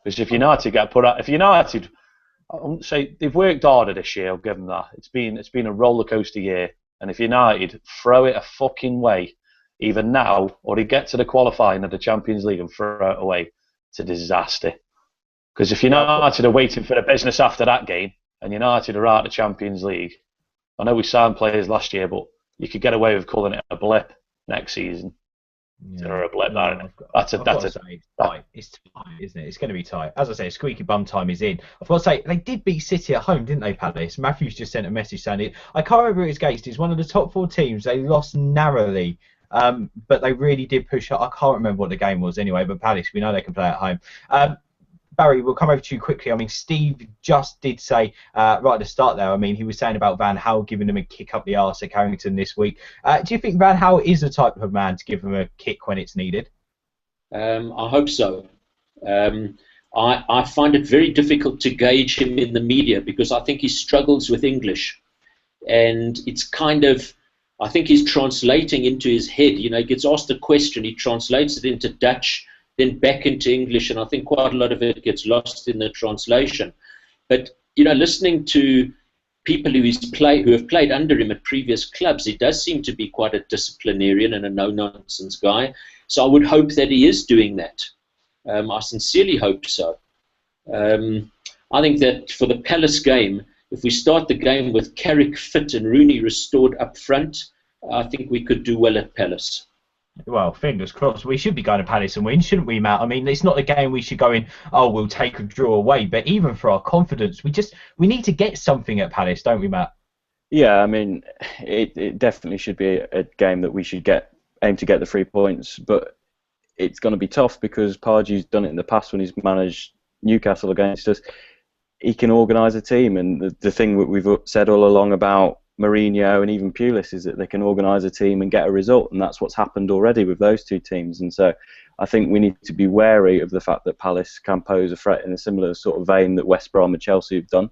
Because if United get put out, I wouldn't say they've worked harder this year. I'll give them that. It's been a roller coaster year, and if United throw it a fucking way, either now or they get to the qualifying of the Champions League and throw it away, it's a disaster. Because if United are waiting for the business after that game, and United are out of the Champions League, I know we signed players last year, but you could get away with calling it a blip next season. Yeah. Or a blip, It's tight, isn't it? It's going to be tight. As I say, squeaky bum time is in. I've got to say, they did beat City at home, didn't they, Palace? Matthews just sent a message saying it. I can't remember who it's against. It's one of the top 4 teams. They lost narrowly, but they really did push up. I can't remember what the game was anyway, but Palace, we know they can play at home. Barry, we'll come over to you quickly. I mean, Steve just did say right at the start there, I mean, he was saying about Van Gaal giving them a kick up the arse at Carrington this week. Do you think Van Gaal is the type of man to give them a kick when it's needed? I hope so. I find it very difficult to gauge him in the media because I think he struggles with English. And it's kind of, I think he's translating into his head. You know, he gets asked a question, he translates it into Dutch, then back into English, and I think quite a lot of it gets lost in the translation. But, you know, listening to people who have played under him at previous clubs, he does seem to be quite a disciplinarian and a no-nonsense guy. So I would hope that he is doing that. I sincerely hope so. I think that for the Palace game, if we start the game with Carrick fit and Rooney restored up front, I think we could do well at Palace. Well, fingers crossed. We should be going to Palace and win, shouldn't we, Matt? I mean, it's not a game we should go in, oh, we'll take a draw away. But even for our confidence, we need to get something at Palace, don't we, Matt? Yeah, I mean, it definitely should be a game that we should aim to get the 3 points. But it's going to be tough because Pardew's done it in the past when he's managed Newcastle against us. He can organise a team, and the thing that we've said all along about Mourinho and even Pulis is that they can organise a team and get a result, and that's what's happened already with those 2 teams. And so I think we need to be wary of the fact that Palace can pose a threat in a similar sort of vein that West Brom and Chelsea have done.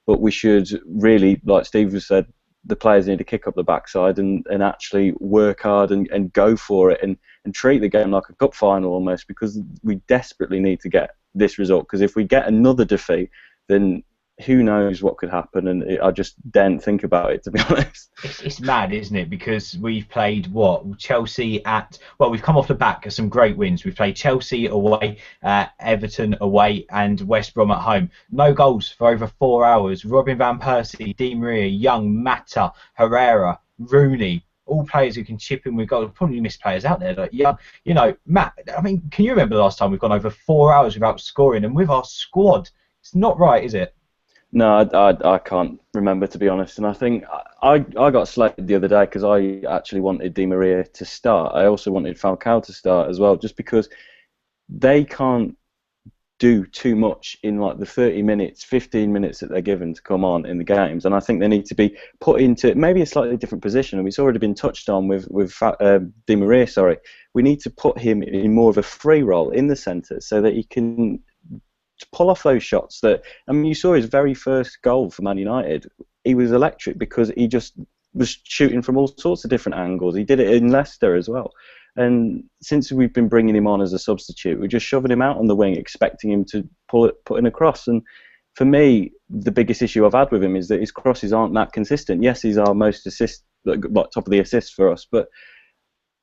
But we should really, like Steve has said, the players need to kick up the backside and actually work hard and go for it and treat the game like a cup final almost, because we desperately need to get this result. Because if we get another defeat, then who knows what could happen, and I just daren't think about it, to be honest. It's mad, isn't it? Because we've played Chelsea we've come off the back of some great wins. We've played Chelsea away, Everton away, and West Brom at home. No goals for over 4 hours. Robin van Persie, Di Maria, Young, Mata, Herrera, Rooney. All players who can chip in with goals. Probably missed players out there. Like Young, you know, Matt. I mean, can you remember the last time we've gone over 4 hours without scoring, and with our squad? It's not right, is it? No, I can't remember, to be honest. And I think I got slated the other day because I actually wanted Di Maria to start. I also wanted Falcao to start as well, just because they can't do too much in like the 30 minutes, 15 minutes that they're given to come on in the games. And I think they need to be put into maybe a slightly different position. And it's already been touched on with Di Maria. Sorry, we need to put him in more of a free role in the centre so that he can pull off those shots that, I mean, you saw his very first goal for Man United. He was electric because he just was shooting from all sorts of different angles. He did it in Leicester as well. And since we've been bringing him on as a substitute, we're just shoving him out on the wing, expecting him to put in a cross. And for me, the biggest issue I've had with him is that his crosses aren't that consistent. Yes, he's our most like top of the assists for us, but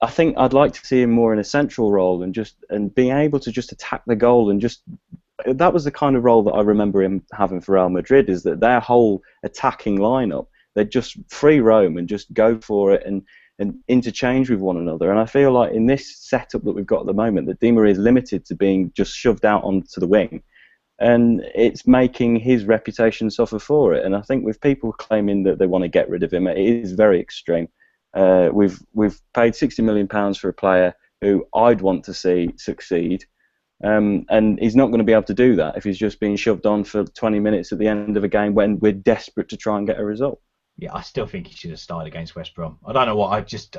I think I'd like to see him more in a central role and being able to just attack the goal and just. That was the kind of role that I remember him having for Real Madrid, is that their whole attacking lineup, they'd just free roam and just go for it and interchange with one another. And I feel like in this setup that we've got at the moment, that Di Maria is limited to being just shoved out onto the wing, and it's making his reputation suffer for it. And I think with people claiming that they want to get rid of him, it is very extreme. We've paid £60 million for a player who I'd want to see succeed. And he's not going to be able to do that if he's just being shoved on for 20 minutes at the end of a game when we're desperate to try and get a result. Yeah, I still think he should have started against West Brom. I don't know what. I just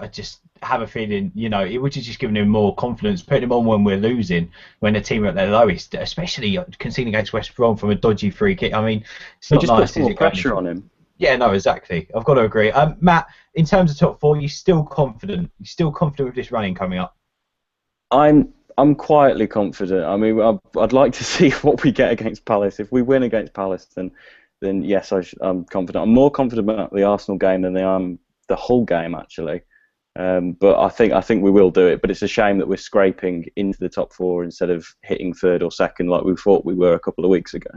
have a feeling, it would have just given him more confidence, putting him on when we're losing, when the team are at their lowest, especially conceding against West Brom from a dodgy free kick. I mean, it's not It just nice. puts more pressure on him. Yeah, no, exactly. I've got to agree. Matt, in terms of top four, you're still confident. You're still confident with this running coming up. I'm quietly confident. I mean, I'd like to see what we get against Palace. If we win against Palace, then yes, I'm confident. I'm more confident about the Arsenal game than I am the whole game, actually. But I think we will do it. But it's a shame that we're scraping into the top four instead of hitting third or second like we thought we were a couple of weeks ago.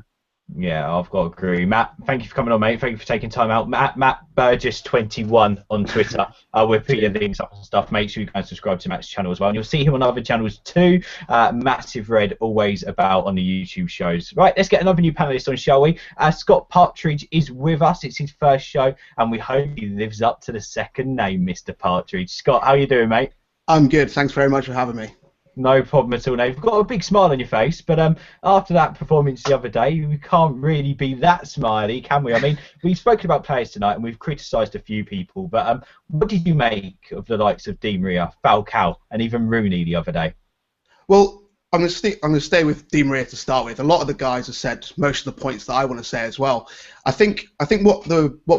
Yeah, I've got to agree. Matt, thank you for coming on, mate. Thank you for taking time out. Matt Burgess21 on Twitter. We're putting links up and stuff. Make sure you guys subscribe to Matt's channel as well. And you'll see him on other channels too. Massive Red, always about on the YouTube shows. Right, let's get another new panellist on, shall we? Scott Partridge is with us. It's his first show, and we hope he lives up to the second name, Mr. Partridge. Scott, how you doing, mate? I'm good. Thanks very much for having me. No problem at all, Nate. You've got a big smile on your face, but after that performance the other day, we can't really be that smiley, can we? I mean, we've spoken about players tonight and we've criticised a few people, but what did you make of the likes of Di Maria, Falcao, and even Rooney the other day? Well, I'm going to stay with Di Maria to start with. A lot of the guys have said most of the points that I want to say as well. I think what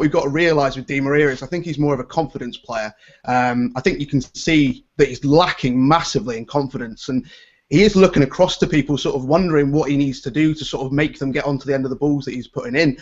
we've got to realise with Di Maria is I think he's more of a confidence player. I think you can see that he's lacking massively in confidence, and he is looking across to people, sort of wondering what he needs to do to sort of make them get onto the end of the balls that he's putting in.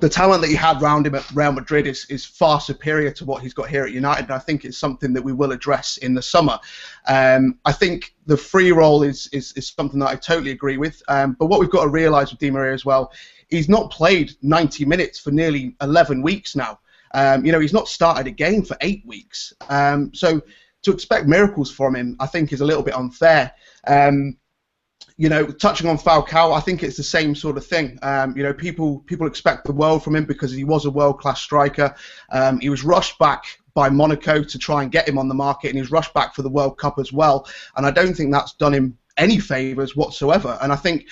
The talent that he had round him at Real Madrid is far superior to what he's got here at United, and I think it's something that we will address in the summer. I think the free role is something that I totally agree with, but what we've got to realise with Di Maria as well, he's not played 90 minutes for nearly 11 weeks now. He's not started a game for 8 weeks. So to expect miracles from him, I think, is a little bit unfair. Touching on Falcao, I think it's the same sort of thing. People expect the world from him because he was a world-class striker. He was rushed back by Monaco to try and get him on the market, and he was rushed back for the World Cup as well. And I don't think that's done him any favours whatsoever. And I think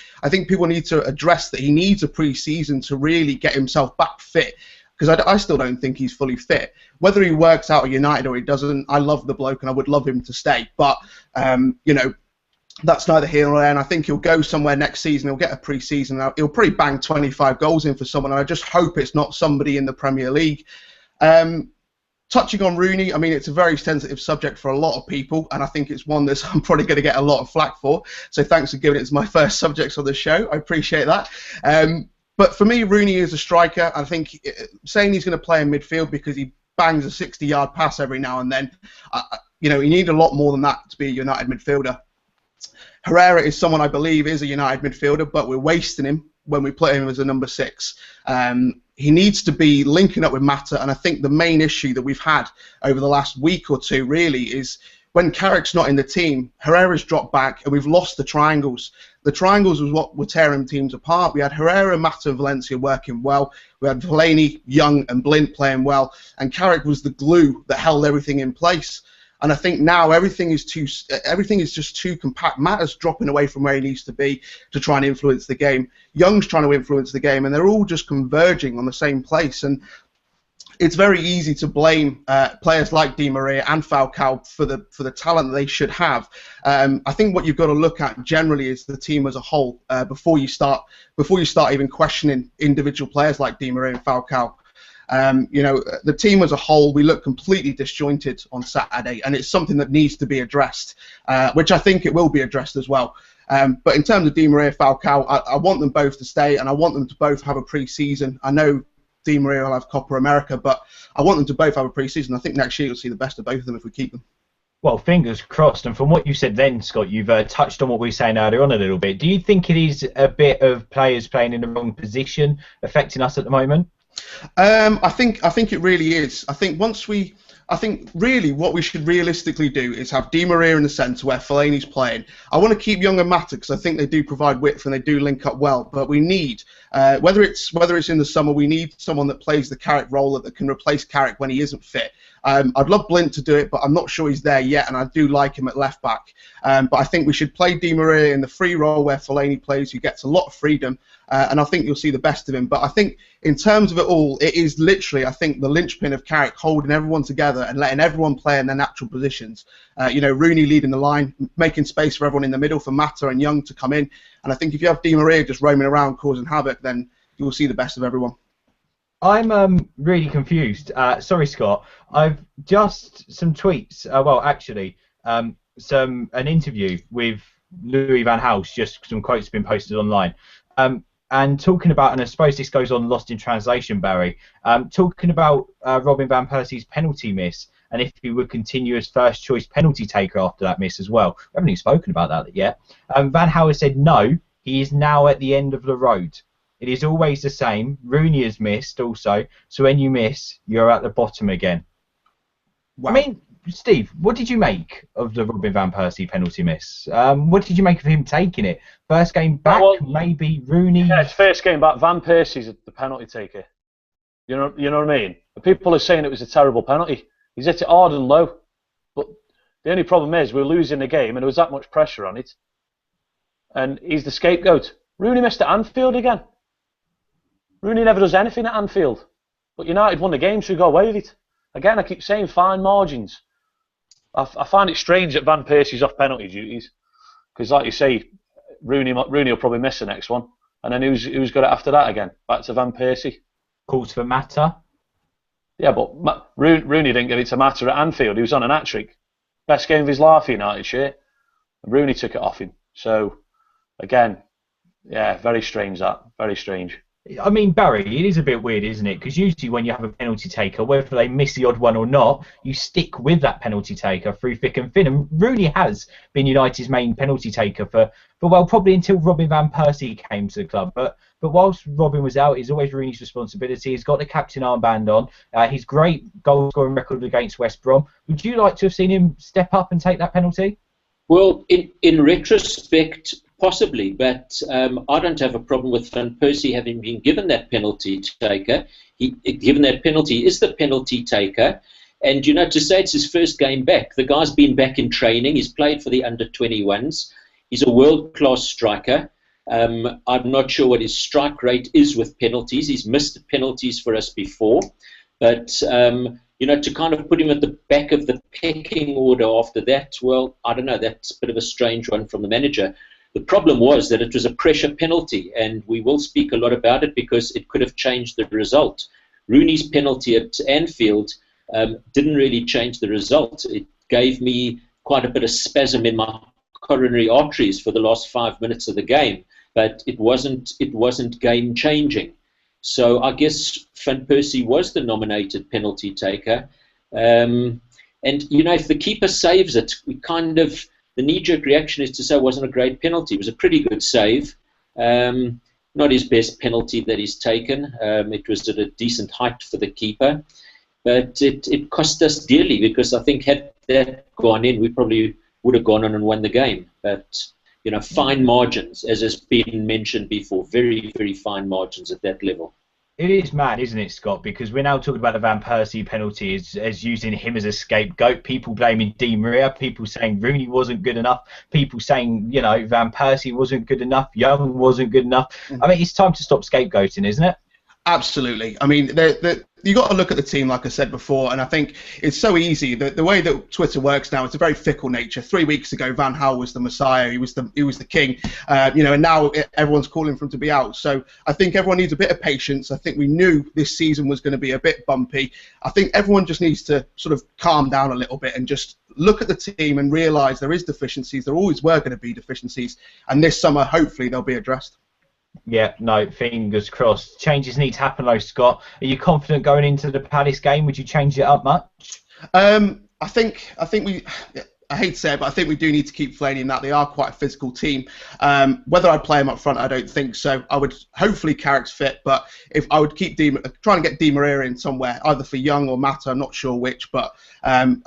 people need to address that he needs a pre-season to really get himself back fit, because I still don't think he's fully fit. Whether he works out at United or he doesn't, I love the bloke and I would love him to stay. But, that's neither here nor there, and I think he'll go somewhere next season. He'll get a pre-season. He'll probably bang 25 goals in for someone, and I just hope it's not somebody in the Premier League. Touching on Rooney, I mean, it's a very sensitive subject for a lot of people, and I think it's one that I'm probably going to get a lot of flack for. So thanks for giving it as my first subject on the show. I appreciate that. But for me, Rooney is a striker. I think saying he's going to play in midfield because he bangs a 60-yard pass every now and then, you need a lot more than that to be a United midfielder. Herrera is someone I believe is a United midfielder, but we're wasting him when we play him as a number 6. He needs to be linking up with Mata, and I think the main issue that we've had over the last week or two really is when Carrick's not in the team, Herrera's dropped back, and we've lost the triangles. The triangles was what were tearing teams apart. We had Herrera, Mata, and Valencia working well. We had Fellaini, Young, and Blint playing well, and Carrick was the glue that held everything in place. And I think now everything is just too compact. Mata's dropping away from where he needs to be to try and influence the game. Young's trying to influence the game, and they're all just converging on the same place. And it's very easy to blame players like Di Maria and Falcao for the talent that they should have. I think what you've got to look at generally is the team as a whole before you start even questioning individual players like Di Maria and Falcao. The team as a whole, we look completely disjointed on Saturday, and it's something that needs to be addressed, which I think it will be addressed as well. But in terms of Di Maria, Falcao, I want them both to stay, and I want them to both have a pre-season. I know Di Maria will have Copa America, but I want them to both have a pre-season. I think next year you'll see the best of both of them if we keep them. Well, fingers crossed. And from what you said then, Scott, you've touched on what we were saying earlier on a little bit. Do you think it is a bit of players playing in the wrong position affecting us at the moment? I think it really is. I think really what we should realistically do is have Di Maria in the centre where Fellaini's playing. I want to keep Young and Mata because I think they do provide width and they do link up well, but we need Whether it's in the summer, we need someone that plays the Carrick role that can replace Carrick when he isn't fit. I'd love Blint to do it, but I'm not sure he's there yet, and I do like him at left back. But I think we should play Di Maria in the free role where Fellaini plays, who gets a lot of freedom, and I think you'll see the best of him. But I think in terms of it all, it is literally, I think, the linchpin of Carrick holding everyone together and letting everyone play in their natural positions. Rooney leading the line, making space for everyone in the middle for Mata and Young to come in. And I think if you have Di Maria just roaming around causing havoc, then you'll see the best of everyone. I'm really confused. Sorry, Scott. I've just some tweets. An interview with Louis van Gaal. Just some quotes have been posted online. And talking about, and I suppose this goes on lost in translation, Barry. Talking about Robin van Persie's penalty miss, and if he would continue as first choice penalty taker after that miss as well. We haven't even spoken about that yet. Van Gaal said no. He is now at the end of the road. It is always the same. Rooney has missed also, so when you miss, you're at the bottom again. Wow. I mean, Steve, what did you make of the Robin van Persie penalty miss? What did you make of him taking it? First game back, maybe Rooney? Yeah, it's first game back. Van Persie's the penalty taker. You know what I mean? People are saying it was a terrible penalty. He's hit it hard and low. But the only problem is we're losing the game and there was that much pressure on it. And he's the scapegoat. Rooney missed at Anfield again. Rooney never does anything at Anfield. But United won the game, so we got away with it. Again, I keep saying fine margins. I find it strange that Van Persie's off penalty duties. Because like you say, Rooney will probably miss the next one. And then who's got it after that again? Back to Van Persie. Calls for Mata. Yeah, but Rooney didn't give it to Mata at Anfield. He was on an hat-trick. Best game of his life for United shirt. And Rooney took it off him. So, again, yeah, very strange that. Very strange. I mean, Barry, it is a bit weird, isn't it? Because usually when you have a penalty taker, whether they miss the odd one or not, you stick with that penalty taker through thick and thin. And Rooney has been United's main penalty taker for probably until Robin van Persie came to the club. But whilst Robin was out, it's always Rooney's responsibility. He's got the captain armband on. His great goal-scoring record against West Brom. Would you like to have seen him step up and take that penalty? Well, in retrospect, possibly, but I don't have a problem with Van Persie having been given that penalty taker. Given that penalty, is the penalty taker. And, to say it's his first game back, the guy's been back in training. He's played for the under-21s. He's a world-class striker. I'm not sure what his strike rate is with penalties. He's missed penalties for us before. But, to kind of put him at the back of the pecking order after that, well, I don't know. That's a bit of a strange one from the manager. The problem was that it was a pressure penalty, and we will speak a lot about it because it could have changed the result. Rooney's penalty at Anfield didn't really change the result. It gave me quite a bit of spasm in my coronary arteries for the last 5 minutes of the game, but it wasn't game-changing. So I guess Van Persie was the nominated penalty taker. And, if the keeper saves it, the knee-jerk reaction is to say it wasn't a great penalty. It was a pretty good save. Not his best penalty that he's taken. It was at a decent height for the keeper. But it cost us dearly because I think had that gone in, we probably would have gone on and won the game. But, fine margins, as has been mentioned before. Very, very fine margins at that level. It is mad, isn't it, Scott? Because we're now talking about the Van Persie penalty as using him as a scapegoat. People blaming Di Maria, people saying Rooney wasn't good enough, people saying, Van Persie wasn't good enough, Young wasn't good enough. I mean, it's time to stop scapegoating, isn't it? Absolutely. I mean, you got to look at the team, like I said before, and I think it's so easy. The way that Twitter works now, it's a very fickle nature. 3 weeks ago, Van Gaal was the Messiah. He was the king. And now everyone's calling for him to be out. So I think everyone needs a bit of patience. I think we knew this season was going to be a bit bumpy. I think everyone just needs to sort of calm down a little bit and just look at the team and realise there is deficiencies. There always were going to be deficiencies, and this summer, hopefully, they'll be addressed. Yeah, no, fingers crossed. Changes need to happen, though, Scott. Are you confident going into the Palace game? Would you change it up much? I think we. I hate to say it, but I think we do need to keep Fellaini in that. They are quite a physical team. Whether I'd play him up front, I don't think so. I would hopefully Carrick's fit, but if I would try and get Di Maria in somewhere, either for Young or Mata, I'm not sure which, but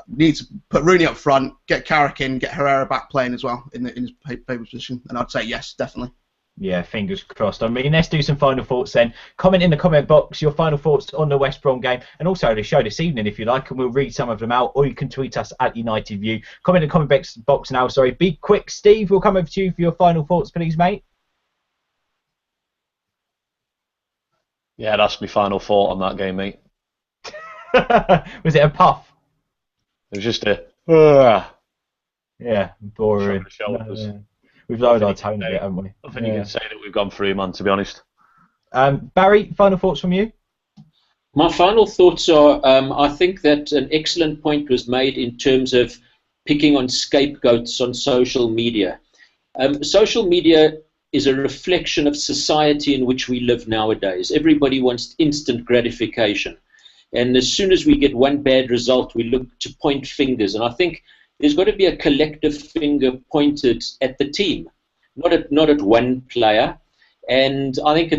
need to put Rooney up front, get Carrick in, get Herrera back playing as well in his favourite position, and I'd say yes, definitely. Yeah, fingers crossed. I mean, let's do some final thoughts then. Comment in the comment box your final thoughts on the West Brom game, and also the show this evening if you like, and we'll read some of them out, or you can tweet us at United View. Comment in the comment box now, sorry. Be quick, Steve, we'll come over to you for your final thoughts, please, mate. Yeah, that's my final thought on that game, mate. Was it a puff? It was just a... Yeah, boring. We've lowered our tone a bit, haven't we? Nothing you can say that we've gone through, man, to be honest. Barry, final thoughts from you? My final thoughts are, I think that an excellent point was made in terms of picking on scapegoats on social media. Social media is a reflection of society in which we live nowadays. Everybody wants instant gratification. And as soon as we get one bad result, we look to point fingers. And I think there's got to be a collective finger pointed at the team, not at one player. And I think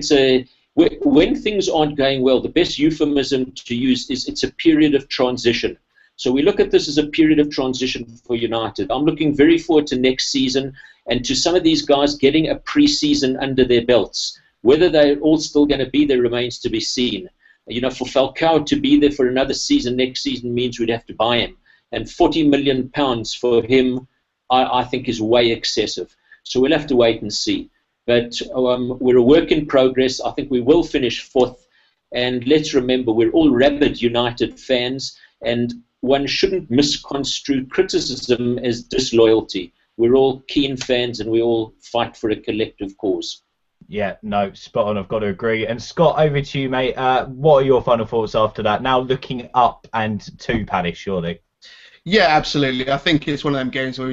when things aren't going well, the best euphemism to use is it's a period of transition. So we look at this as a period of transition for United. I'm looking very forward to next season and to some of these guys getting a pre-season under their belts. Whether they're all still going to be there remains to be seen. You know, for Falcao to be there for another season next season means we'd have to buy him. And £40 million for him, I think, is way excessive. So we'll have to wait and see. But we're a work in progress. I think we will finish fourth. And let's remember, we're all rabid United fans, and one shouldn't misconstrue criticism as disloyalty. We're all keen fans, and we all fight for a collective cause. Yeah, no, spot on. I've got to agree. And Scott, over to you, mate. What are your final thoughts after that? Now looking up and to Palace, surely. Yeah, absolutely. I think it's one of them games where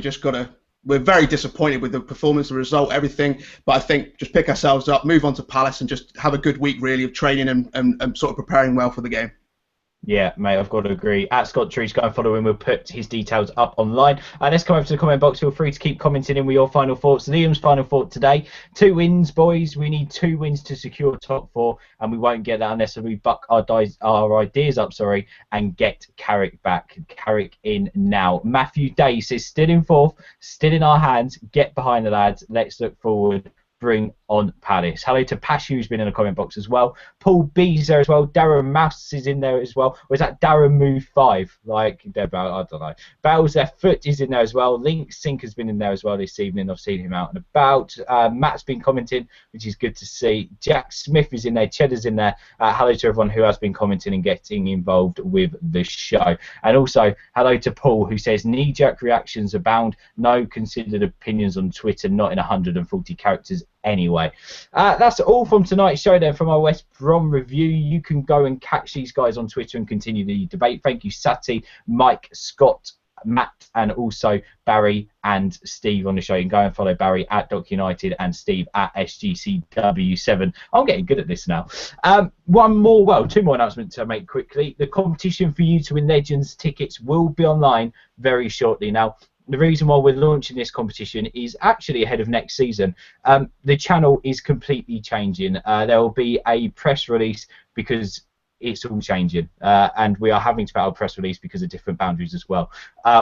we're very disappointed with the performance, the result, everything. But I think just pick ourselves up, move on to Palace, and just have a good week, really, of training and sort of preparing well for the game. Yeah, mate, I've got to agree. At Scott Trees, go and follow him. We'll put his details up online. And let's come over to the comment box. Feel free to keep commenting in with your final thoughts. Liam's final thought today: 2 wins, boys. We need 2 wins to secure top 4, and we won't get that unless we buck our ideas up, and get Carrick back. Carrick in now. Matthew Day says, still in 4th, still in our hands. Get behind the lads. Let's look forward. Bring on Palace. Hello to Pashu, who's been in the comment box as well. Paul B's there as well. Darren Mouse is in there as well. Or is that Darren Move 5? Like, I don't know. Bell's Left Foot is in there as well. Link Sink has been in there as well this evening. I've seen him out and about. Matt's been commenting, which is good to see. Jack Smith is in there. Cheddar's in there. Hello to everyone who has been commenting and getting involved with the show. And also, hello to Paul, who says, knee-jerk reactions abound. No considered opinions on Twitter, not in 140 characters. Anyway, that's all from tonight's show then from our West Brom review. You can go and catch these guys on Twitter and continue the debate. Thank you, Sati, Mike, Scott, Matt, and also Barry and Steve on the show. You can go and follow Barry at Doc United and Steve at SGCW7. I'm getting good at this now. 2 more announcements to make quickly. The competition for you to win Legends tickets will be online very shortly. Now, the reason why we're launching this competition is actually ahead of next season. The channel is completely changing. There will be a press release because it's all changing, and we are having to put out a press release because of different boundaries as well.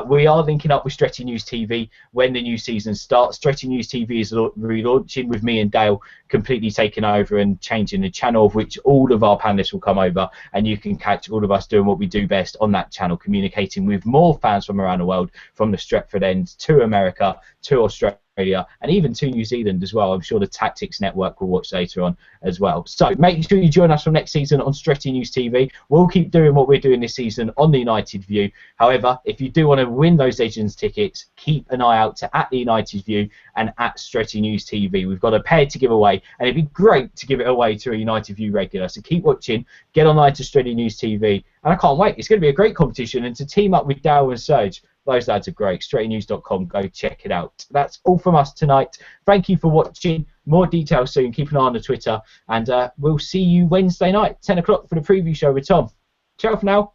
We are linking up with Stretchy News TV when the new season starts. Stretchy News TV is relaunching with me and Dale completely taking over and changing the channel, of which all of our panelists will come over, and you can catch all of us doing what we do best on that channel, communicating with more fans from around the world, from the Stretford end to America to Australia, and even to New Zealand as well. I'm sure the Tactics Network will watch later on as well. So make sure you join us from next season on Stretchy News TV. We'll keep doing what we're doing this season on the United View. However, if you do want to win those Legends tickets, keep an eye out to at the United View and at Stretchy News TV. We've got a pair to give away, and it'd be great to give it away to a United View regular. So keep watching, get online to Stretchy News TV, and I can't wait. It's going to be a great competition, and to team up with Dale and Serge, those lads are great. StrettyNews.com, go check it out. That's all from us tonight. Thank you for watching. More details soon. Keep an eye on the Twitter, and we'll see you Wednesday night, 10 o'clock for the preview show with Tom. Ciao for now.